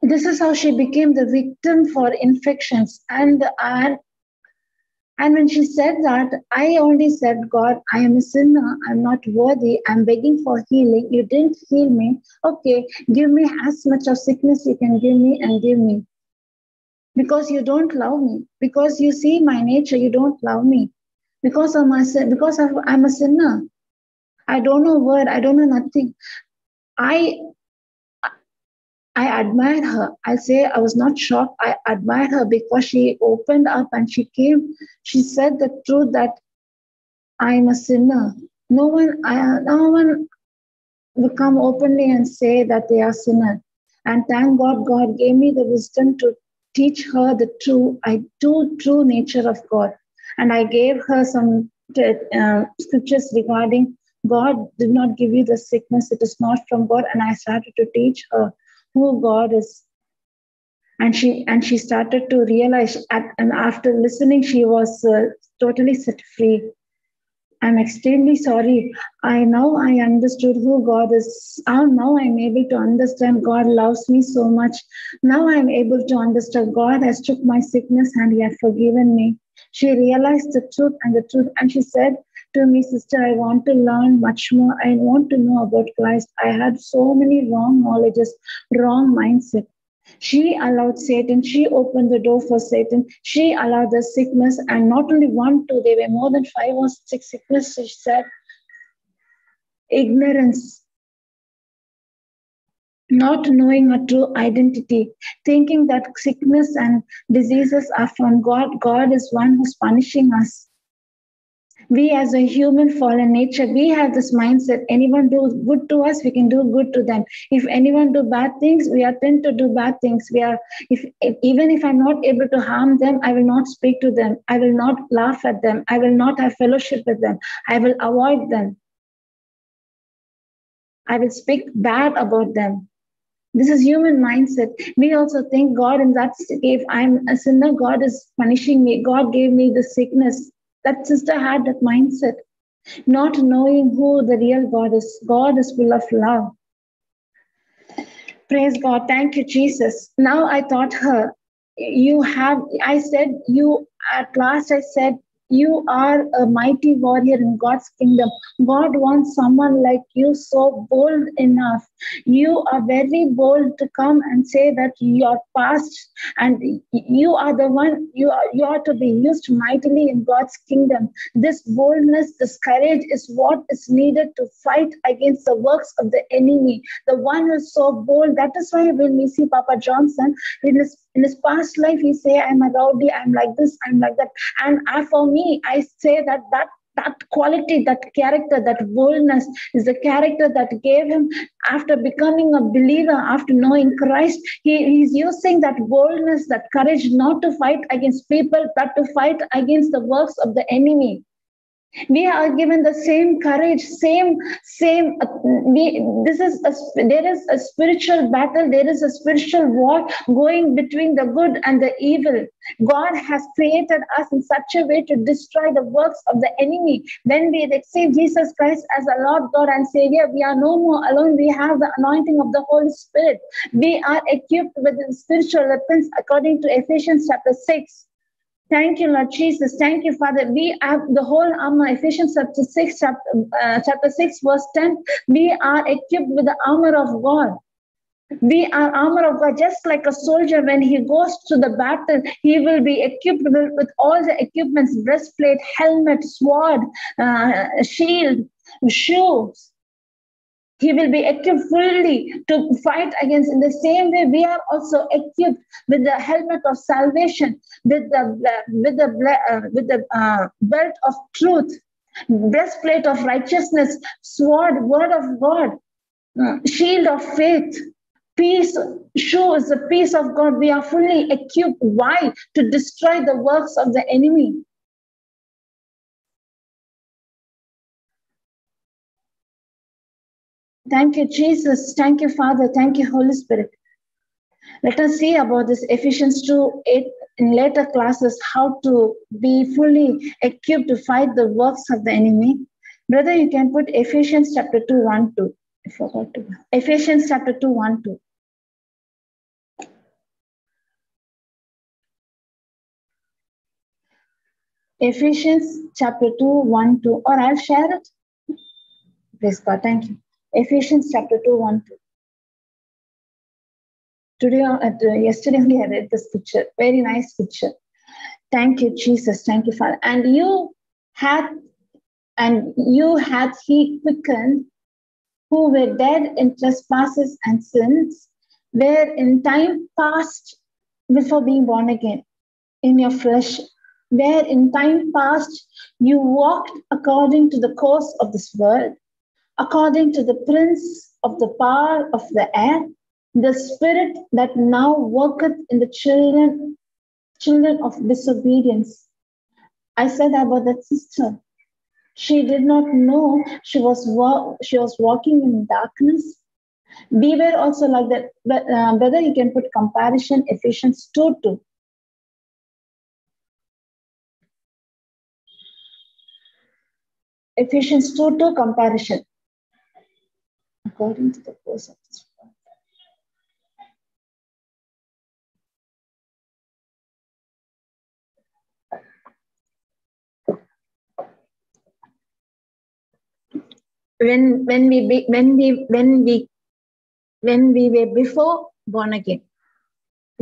this is how she became the victim for infections. And when she said that, I only said, God, I am a sinner. I'm not worthy. I'm begging for healing. You didn't heal me. Okay, give me as much of sickness you can give me and give me. Because you don't love me. Because you see my nature, you don't love me. Because I'm a sinner. I don't know word. I don't know nothing. I admired her. I say I was not shocked. I admired her because she opened up and she came. She said the truth that I'm a sinner. No one will come openly and say that they are sinner. And thank God, God gave me the wisdom to teach her the true nature of God. And I gave her some scriptures regarding God did not give you the sickness, it is not from God. And I started to teach her who God is. And she started to realize, and after listening, she was totally set free. I'm extremely sorry. I understood who God is. Now I'm able to understand God loves me so much. Now I'm able to understand God has took my sickness and He has forgiven me. She realized the truth, and she said to me, sister, I want to learn much more. I want to know about Christ. I had so many wrong knowledges, wrong mindset. She allowed Satan, she opened the door for Satan, she allowed the sickness, and not only one, two, there were more than 5 or 6 sicknesses. She said, ignorance, not knowing a true identity, thinking that sickness and diseases are from God. God is one who's punishing us. We as a human fallen nature, we have this mindset, anyone do good to us, we can do good to them. If anyone do bad things, we tend to do bad things. Even if I'm not able to harm them, I will not speak to them. I will not laugh at them. I will not have fellowship with them. I will avoid them. I will speak bad about them. This is human mindset. We also think God in that, if I'm a sinner, God is punishing me. God gave me the sickness. That sister had that mindset, not knowing who the real God is. God is full of love. Praise God. Thank you, Jesus. Now I taught her, at last I said, you are a mighty warrior in God's kingdom. God wants someone like you, so bold enough. You are very bold to come and say that you are past, and you are the one, you are to be used mightily in God's kingdom. This boldness, this courage is what is needed to fight against the works of the enemy. The one who is so bold. That is why when we see Papa Johnson, in his past life, he say, I'm a rowdy, I'm like this, I'm like that. And for me, I say that quality, that character, that boldness is the character that gave him after becoming a believer, after knowing Christ. He's using that boldness, that courage, not to fight against people, but to fight against the works of the enemy. We are given the same courage, there is a spiritual battle, there is a spiritual war going between the good and the evil. God has created us in such a way to destroy the works of the enemy. When we receive Jesus Christ as our Lord, God and Savior, we are no more alone. We have the anointing of the Holy Spirit. We are equipped with the spiritual weapons according to Ephesians chapter 6. Thank you, Lord Jesus. Thank you, Father. We have the whole armor, Ephesians chapter 6, verse 10. We are equipped with the armor of God. We are armor of God, just like a soldier. When he goes to the battle, he will be equipped with all the equipments: breastplate, helmet, sword, shield, shoes. He will be equipped fully to fight against. In the same way, we are also equipped with the helmet of salvation, with the belt of truth, breastplate of righteousness, sword, word of God, shield of faith, peace, shoes, the peace of God. We are fully equipped. Why? To destroy the works of the enemy. Thank you, Jesus. Thank you, Father. Thank you, Holy Spirit. Let us see about this Ephesians 2:8 in later classes, how to be fully equipped to fight the works of the enemy. Brother, you can put Ephesians chapter 2:1-2. I forgot to. Ephesians chapter 2:1-2. Ephesians chapter 2:1-2. Or I'll share it. Praise God. Thank you. Ephesians chapter 2:1-2. Yesterday only I read this picture. Very nice picture. Thank you, Jesus. Thank you, Father. And you hath he quickened who were dead in trespasses and sins, where in time past, before being born again, in your flesh, where in time past you walked according to the course of this world, according to the prince of the power of the air, The spirit that now worketh in the children of disobedience. I said about that sister. She did not know she was walking in darkness. We were also like that. But, brother, you can put comparison, Ephesians 2:2. Ephesians 2:2 comparison. According to the course of this world. When we were before born again,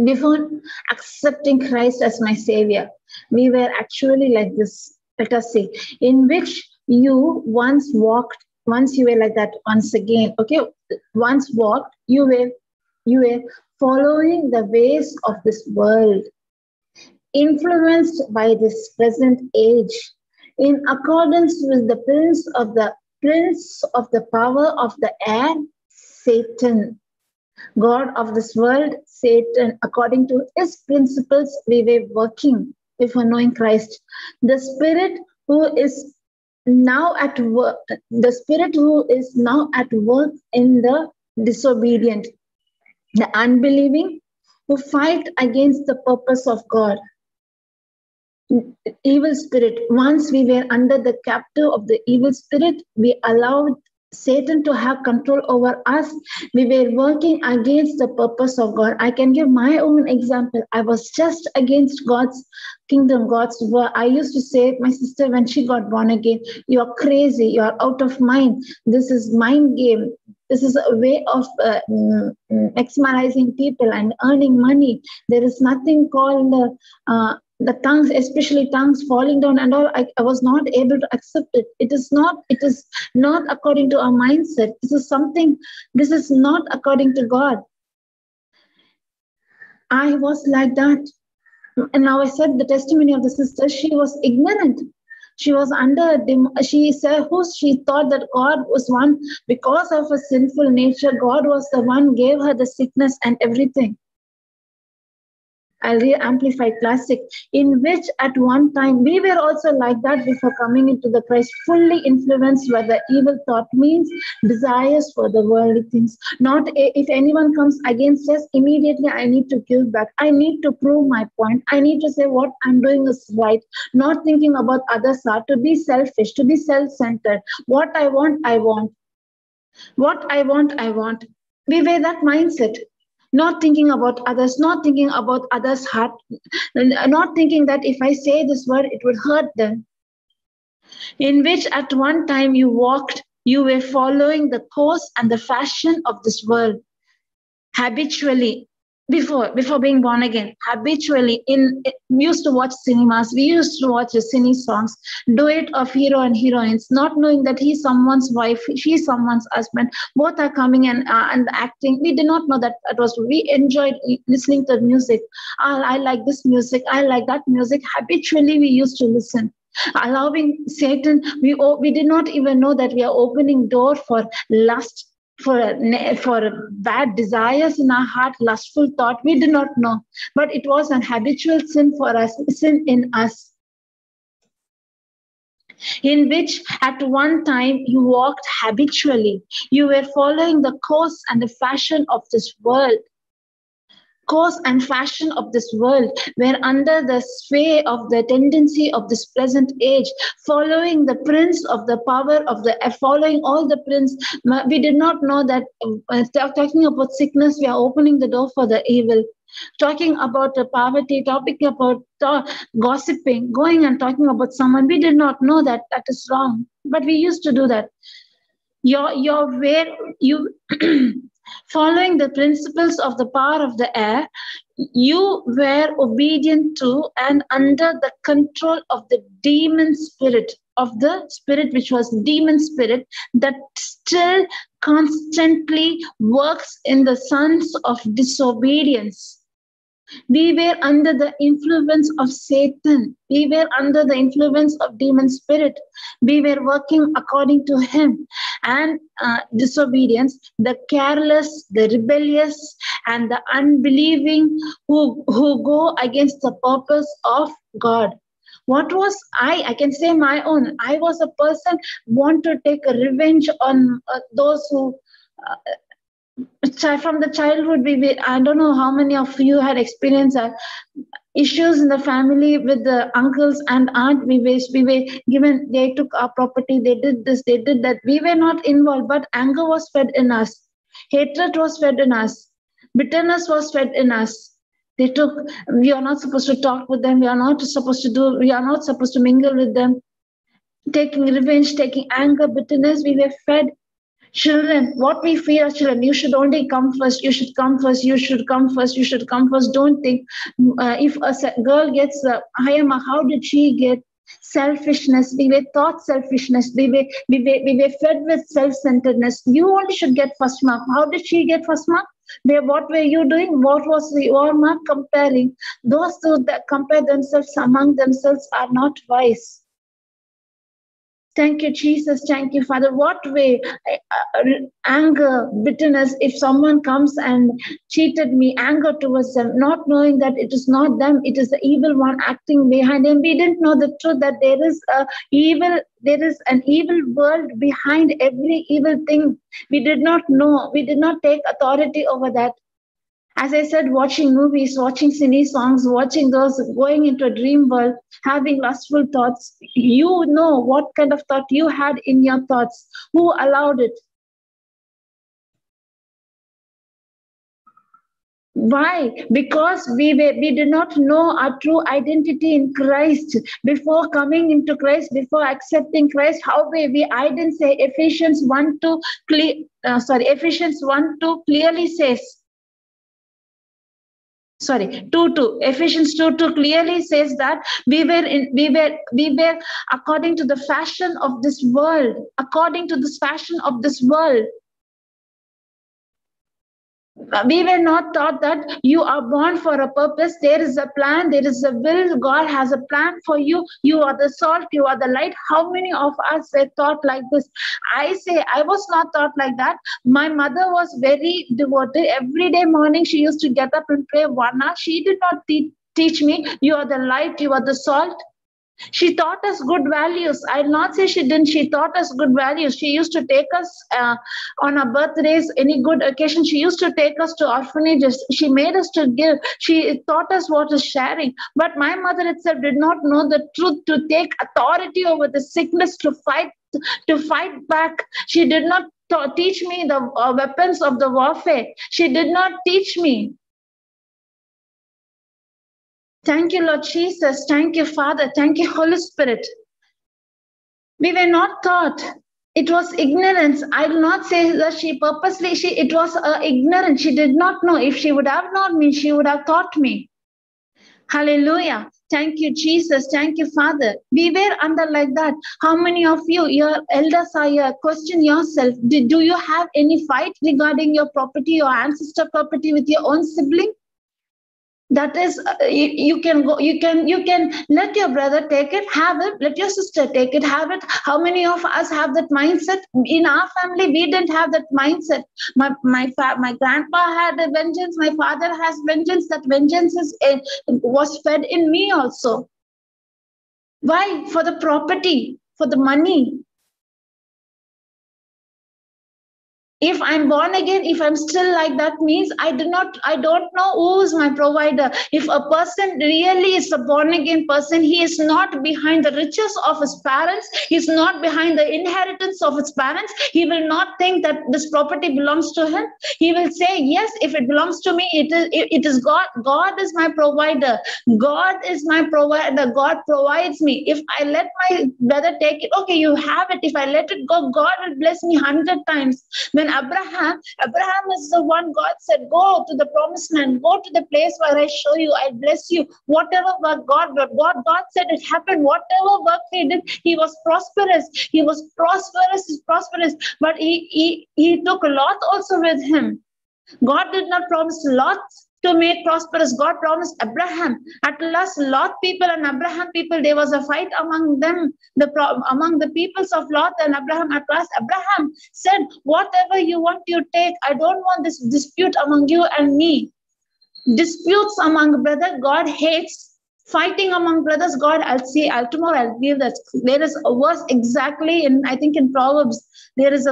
before accepting Christ as my savior, we were actually like this, let us say, in which you once walked, once you were like that, once again, okay, once walked, you were following the ways of this world, influenced by this present age, in accordance with the prince of the power of the air, Satan, God of this world, Satan, according to his principles, we were working before knowing Christ. The spirit who is now at work, the spirit who is now at work in the disobedient, the unbelieving, who fight against the purpose of God. Evil spirit. Once we were under the captive of the evil spirit, we allowed Satan to have control over us. We were working against the purpose of God. I can give my own example. I was just against God's kingdom, God's word. I used to say, my sister, when she got born again, you're crazy, you're out of mind. This is mind game. This is a way of maximizing people and earning money. There is nothing called the tongues, especially tongues falling down and all. I was not able to accept it. It is not according to our mindset. This is not according to God. I was like that. And now I said the testimony of the sister, she was ignorant. She was she thought that God was one, because of a sinful nature, God was the one gave her the sickness and everything. I'll re-amplify classic, in which at one time we were also like that before coming into the Christ, fully influenced by the evil thought, means desires for the worldly things. Not if anyone comes against us, immediately I need to give back. I need to prove my point. I need to say what I'm doing is right, not thinking about others, are to be selfish, to be self-centered. What I want, I want. What I want, I want. We were that mindset. Not thinking about others, not thinking about others' heart, not thinking that if I say this word, it would hurt them. In which at one time you were following the course and the fashion of this world habitually. Before being born again, habitually we used to watch cinemas, we used to watch cine songs, duet of hero and heroines, not knowing that he's someone's wife, she's someone's husband, both are coming and acting. We did not know that we enjoyed listening to music. I like this music, I like that music. Habitually we used to listen, allowing Satan. We did not even know that we are opening door for lust, for bad desires in our heart, lustful thought. We did not know, but it was an habitual sin in us, in which at one time you walked habitually. You were following the course and the fashion of this world. Course and fashion of this world were under the sway of the tendency of this present age, following the prince of the power of the following all the prince. We did not know that talking about sickness, we are opening the door for the evil. Talking about poverty, talking about gossiping, going and talking about someone, we did not know that is wrong, but we used to do that. Following the principles of the power of the air, you were obedient to and under the control of the demon spirit, which was demon spirit, that still constantly works in the sons of disobedience. We were under the influence of Satan. We were under the influence of demon spirit. We were working according to him. And disobedience, the careless, the rebellious, and the unbelieving who go against the purpose of God. What was I can say my own. I was a person want to take a revenge on those who from the childhood. I don't know how many of you had experienced issues in the family with the uncles and aunt. We were given, they took our property, they did this, they did that. We were not involved, but anger was fed in us, hatred was fed in us, bitterness was fed in us. They took, we are not supposed to talk with them, we are not supposed to mingle with them. Taking revenge, taking anger, bitterness, we were fed. Children, what we fear, children, you should only come first, you should come first, you should come first, you should come first. Don't think if a girl gets higher mark, how did she get? Selfishness. We were taught selfishness. We were fed with self-centeredness. You only should get first mark. How did she get first mark? What were you doing? What was your mark? Comparing. Those who compare themselves among themselves are not wise. Thank you, Jesus. Thank you, Father. What way? Anger, bitterness. If someone comes and cheated me, anger towards them, not knowing that it is not them, it is the evil one acting behind them. We didn't know the truth that there is an evil world behind every evil thing. We did not know. We did not take authority over that. As I said, watching movies, watching cine songs, watching those, going into a dream world, having lustful thoughts. You know what kind of thought you had in your thoughts. Who allowed it? Why? Because we did not know our true identity in Christ. Before coming into Christ, before accepting Christ, how we I didn't say Ephesians 1:2 Ephesians 1:2 clearly says. Sorry, 2:2. Ephesians 2:2 clearly says that we were according to the fashion of this world, according to this fashion of this world. We were not taught that you are born for a purpose. There is a plan, there is a will. God has a plan for you. You are the salt, you are the light. How many of us were taught like this? I say I was not taught like that. My mother was very devoted. Every day morning she used to get up and pray 1 hour. She did not teach me, you are the light, you are the salt. She taught us good values. I'll not say she didn't. She taught us good values. She used to take us on our birthdays, any good occasion. She used to take us to orphanages. She made us to give. She taught us what is sharing. But my mother itself did not know the truth to take authority over the sickness, to fight back. She did not teach me the weapons of the warfare. She did not teach me. Thank you, Lord Jesus. Thank you, Father. Thank you, Holy Spirit. We were not taught. It was ignorance. I will not say that she purposely, it was ignorance. She did not know. If she would have known me, she would have taught me. Hallelujah. Thank you, Jesus. Thank you, Father. We were under like that. How many of you, your elders are here? Question yourself. Do you have any fight regarding your property, your ancestor property with your own sibling? That is, you can go, you can let your brother take it, have it, let your sister take it, have it. How many of us have that mindset? In our family, we didn't have that mindset. My grandpa had a vengeance, my father has vengeance. That vengeance was fed in me also. Why? For the property, for the money. If I'm born again, if I'm still like that, means I don't know who is my provider. If a person really is a born again person, he is not behind the riches of his parents. He's not behind the inheritance of his parents. He will not think that this property belongs to him. He will say, yes, if it belongs to me, it is God. God is my provider. God is my provider. God provides me. If I let my brother take it, okay, you have it. If I let it go, God will bless me 100 times. When Abraham is the one God said, go to the promised land, go to the place where I show you, I bless you. Whatever work God said, it happened. Whatever work he did, he was prosperous. He was prosperous. But he took Lot also with him. God did not promise Lot to make prosperous. God promised Abraham. At last, Lot people and Abraham people, there was a fight among them, among the peoples of Lot and Abraham. At last, Abraham said, whatever you want, you take. I don't want this dispute among you and me. Disputes among brother, God hates. Fighting among brothers, God, tomorrow I'll give that. There is a verse exactly I think in Proverbs, there is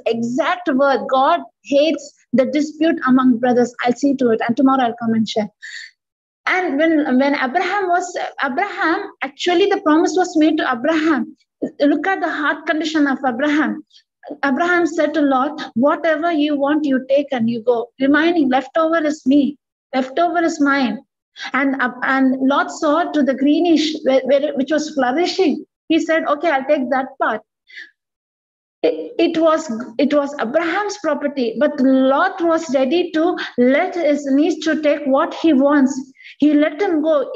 exact word. God hates the dispute among brothers. I'll see to it, and tomorrow I'll come and share. And when Abraham, actually the promise was made to Abraham. Look at the heart condition of Abraham. Abraham said to Lot, whatever you want, you take and you go. Remaining, leftover is me. Leftover is mine. And Lot saw to the greenish, which was flourishing. He said, okay, I'll take that part. It was Abraham's property, but Lot was ready to let his niece to take what he wants. He let him go.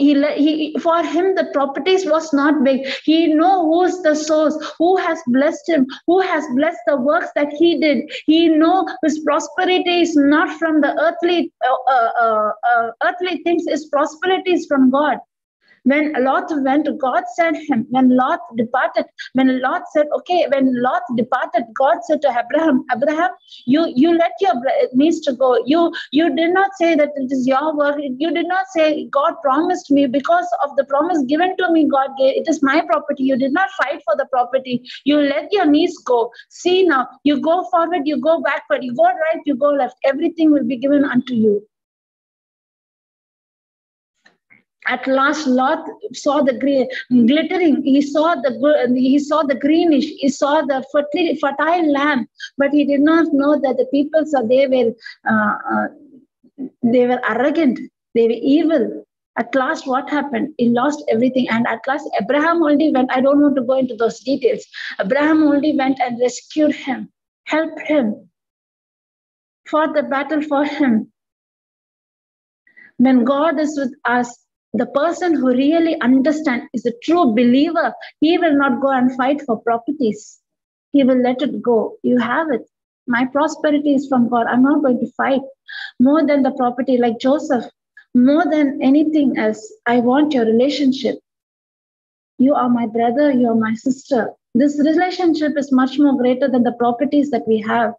For him, the properties was not big. He know who's the source, who has blessed him, who has blessed the works that he did. He know his prosperity is not from the earthly things. His prosperity is from God. When Lot went, God sent him. When Lot departed, when Lot departed, God said to Abraham, you let your niece to go. You did not say that it is your work. You did not say God promised me. Because of the promise given to me, God gave. It is my property. You did not fight for the property. You let your niece go. See now, you go forward, you go backward, you go right, you go left. Everything will be given unto you. At last, Lot saw the glittering. He saw the greenish. He saw the fertile land, but he did not know that the people they were arrogant. They were evil. At last, what happened? He lost everything. And at last, Abraham only went. I don't want to go into those details. Abraham only went and rescued him, helped him, fought the battle for him. When God is with us, the person who really understands is a true believer. He will not go and fight for properties. He will let it go. You have it. My prosperity is from God. I'm not going to fight more than the property, like Joseph. More than anything else, I want your relationship. You are my brother. You are my sister. This relationship is much more greater than the properties that we have.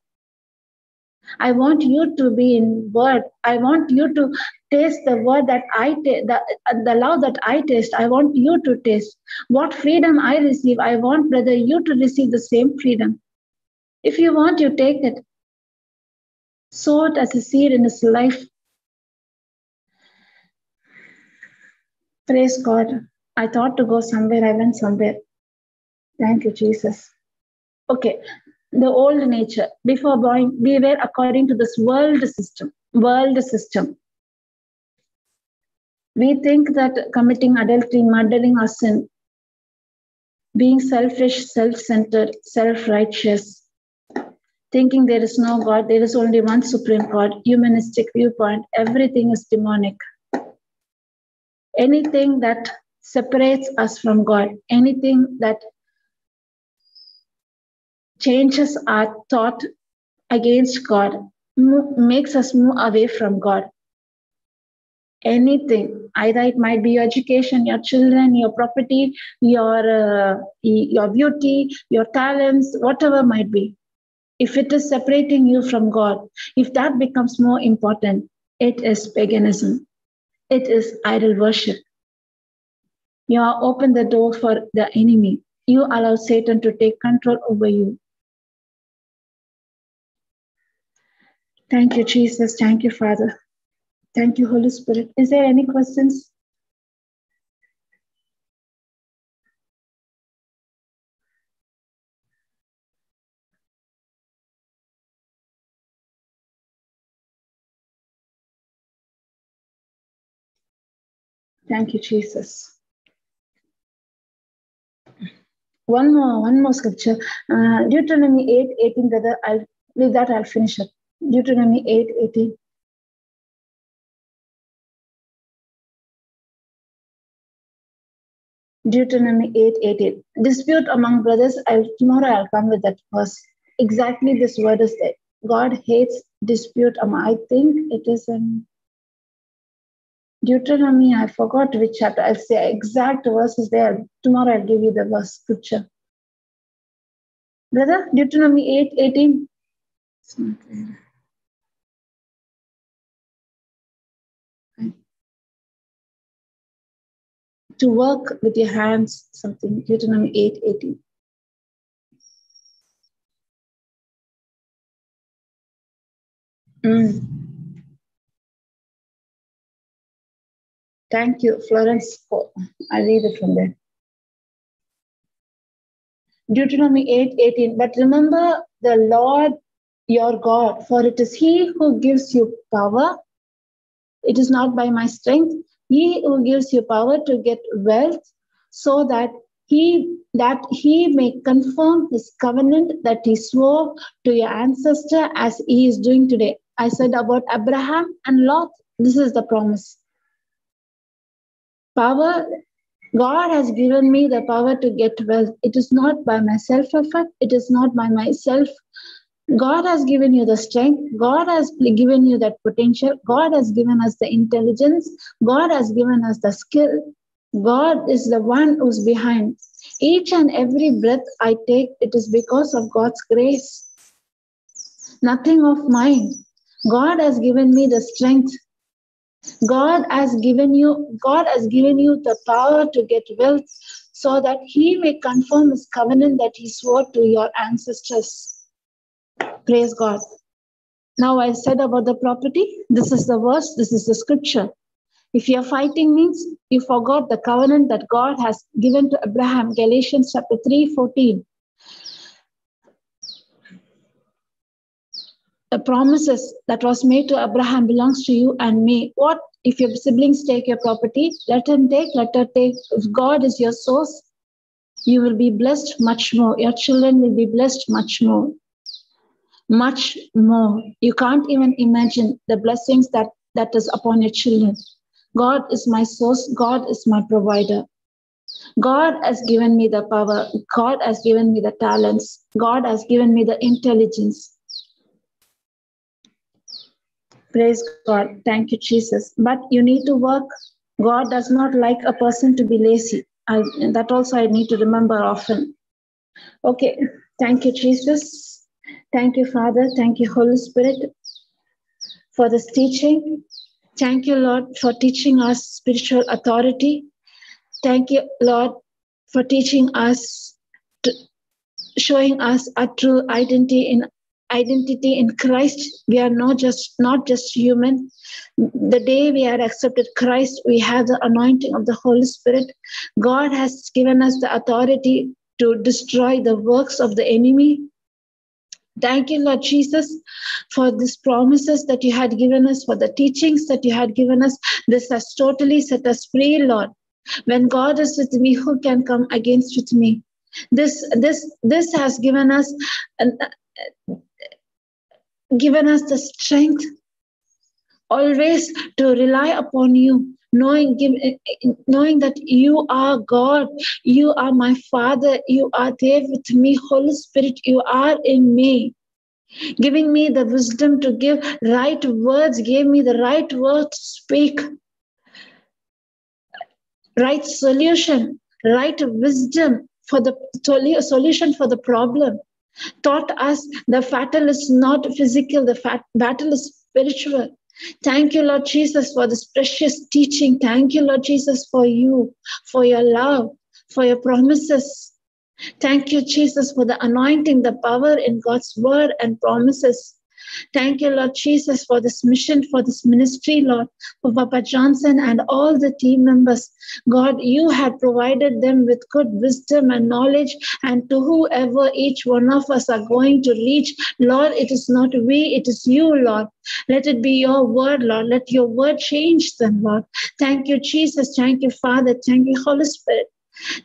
I want you to be in word. I want you to taste the word that I taste, the love that I taste. I want you to taste what freedom I receive. I want, brother, you to receive the same freedom. If you want, you take it. Sow it as a seed in his life. Praise God. I thought to go somewhere. I went somewhere. Thank you, Jesus. Okay. The old nature. Before born, we were according to this world system. We think that committing adultery, murdering or sin, being selfish, self-centered, self-righteous, thinking there is no God, there is only one supreme God, humanistic viewpoint, everything is demonic. Anything that separates us from God, anything that changes our thought against God, makes us move away from God. Anything, either it might be your education, your children, your property, your beauty, your talents, whatever might be. If it is separating you from God, if that becomes more important, it is paganism. It is idol worship. You are open the door for the enemy. You allow Satan to take control over you. Thank you, Jesus. Thank you, Father. Thank you, Holy Spirit. Is there any questions? Thank you, Jesus. One more scripture. Deuteronomy 8:18, brother. With that, I'll finish it. Deuteronomy 8:18. Deuteronomy 8:18. Dispute among brothers. Tomorrow I'll come with that verse. Exactly this word is there. God hates dispute among. I think it is in Deuteronomy, I forgot which chapter. I'll say exact verses there. Tomorrow I'll give you the verse scripture. Brother, Deuteronomy 8:18. It's not there. To work with your hands, something. Deuteronomy 8:18. Thank you, Florence. I'll read it from there. Deuteronomy 8:18. But remember the Lord your God, for it is He who gives you power. It is not by my strength. He who gives you power to get wealth, so that he may confirm his covenant that he swore to your ancestor, as he is doing today. I said about Abraham and Lot, this is the promise. Power, God has given me the power to get wealth. It is not by my self-effort. It is not by myself. God has given you the strength. God has given you that potential. God has given us the intelligence. God has given us the skill. God is the one who's behind. Each and every breath I take, it is because of God's grace. Nothing of mine. God has given me the strength. God has given you the power to get wealth, so that He may confirm His covenant that He swore to your ancestors. Praise God. Now I said about the property. This is the verse. This is the scripture. If you're fighting means you forgot the covenant that God has given to Abraham. Galatians chapter 3:14. The promises that was made to Abraham belongs to you and me. What if your siblings take your property? Let them take, let her take. If God is your source, you will be blessed much more. Your children will be blessed much more. Much more. You can't even imagine the blessings that is upon your children. God is my source. God is my provider. God has given me the power. God has given me the talents. God has given me the intelligence. Praise God. Thank you, Jesus. But you need to work. God does not like a person to be lazy. That also I need to remember often. Okay. Thank you, Jesus. Thank you, Father. Thank you, Holy Spirit, for this teaching. Thank you, Lord, for teaching us spiritual authority. Thank you, Lord, for teaching us, showing us our true identity in Christ. We are not just human. The day we had accepted Christ, we have the anointing of the Holy Spirit. God has given us the authority to destroy the works of the enemy. Thank you, Lord Jesus, for these promises that you had given us, for the teachings that you had given us. This has totally set us free, Lord. When God is with me, who can come against with me? This has given us the strength always to rely upon you, knowing that you are God, you are my Father, you are there with me, Holy Spirit, you are in me, giving me the wisdom to give right words, gave me the right word to speak, right solution, right wisdom for the solution for the problem. Taught us the battle is not physical, the battle is spiritual. Thank you, Lord Jesus, for this precious teaching. Thank you, Lord Jesus, for you, for your love, for your promises. Thank you, Jesus, for the anointing, the power in God's word and promises. Thank you, Lord Jesus, for this mission, for this ministry, Lord, for Papa Johnson and all the team members. God, you have provided them with good wisdom and knowledge, and to whoever each one of us are going to reach, Lord, it is not we, it is you, Lord. Let it be your word, Lord. Let your word change them, Lord. Thank you, Jesus. Thank you, Father. Thank you, Holy Spirit.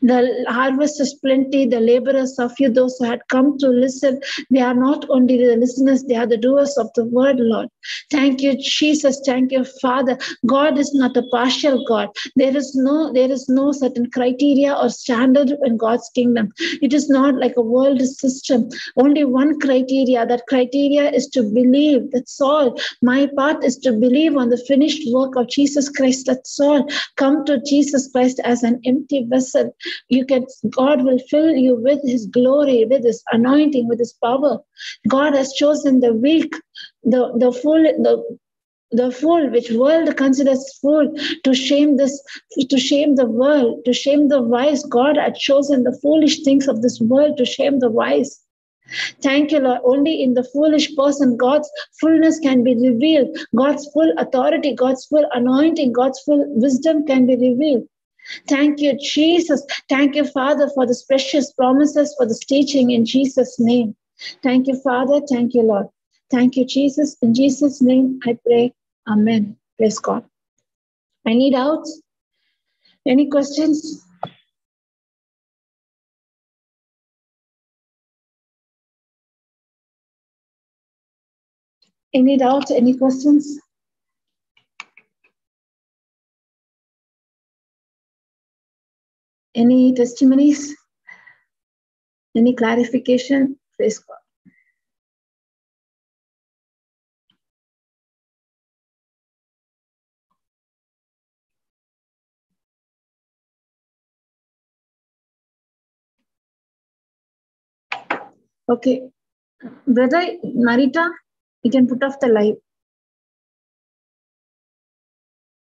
The harvest is plenty, the laborers are few. Those who had come to listen, they are not only the listeners, they are the doers of the word, Lord. Thank you, Jesus. Thank you, Father. God is not a partial God. There is no certain criteria or standard in God's kingdom. It is not like a world system. Only one criteria. That criteria is to believe. That's all. My part is to believe on the finished work of Jesus Christ. That's all. Come to Jesus Christ as an empty vessel. God will fill you with his glory, with his anointing, with his power. God has chosen the weak, the fool, which world considers fool, to shame the world, to shame the wise. God had chosen the foolish things of this world to shame the wise. Thank you, Lord. Only in the foolish person, God's fullness can be revealed. God's full authority, God's full anointing, God's full wisdom can be revealed. Thank you, Jesus. Thank you, Father, for this precious promises, for this teaching in Jesus' name. Thank you, Father. Thank you, Lord. Thank you, Jesus. In Jesus' name, I pray. Amen. Praise God. Any doubts? Any questions? Any doubts? Any questions? Any testimonies? Any clarification? Praise God. Okay. Brother Marita, you can put off the live.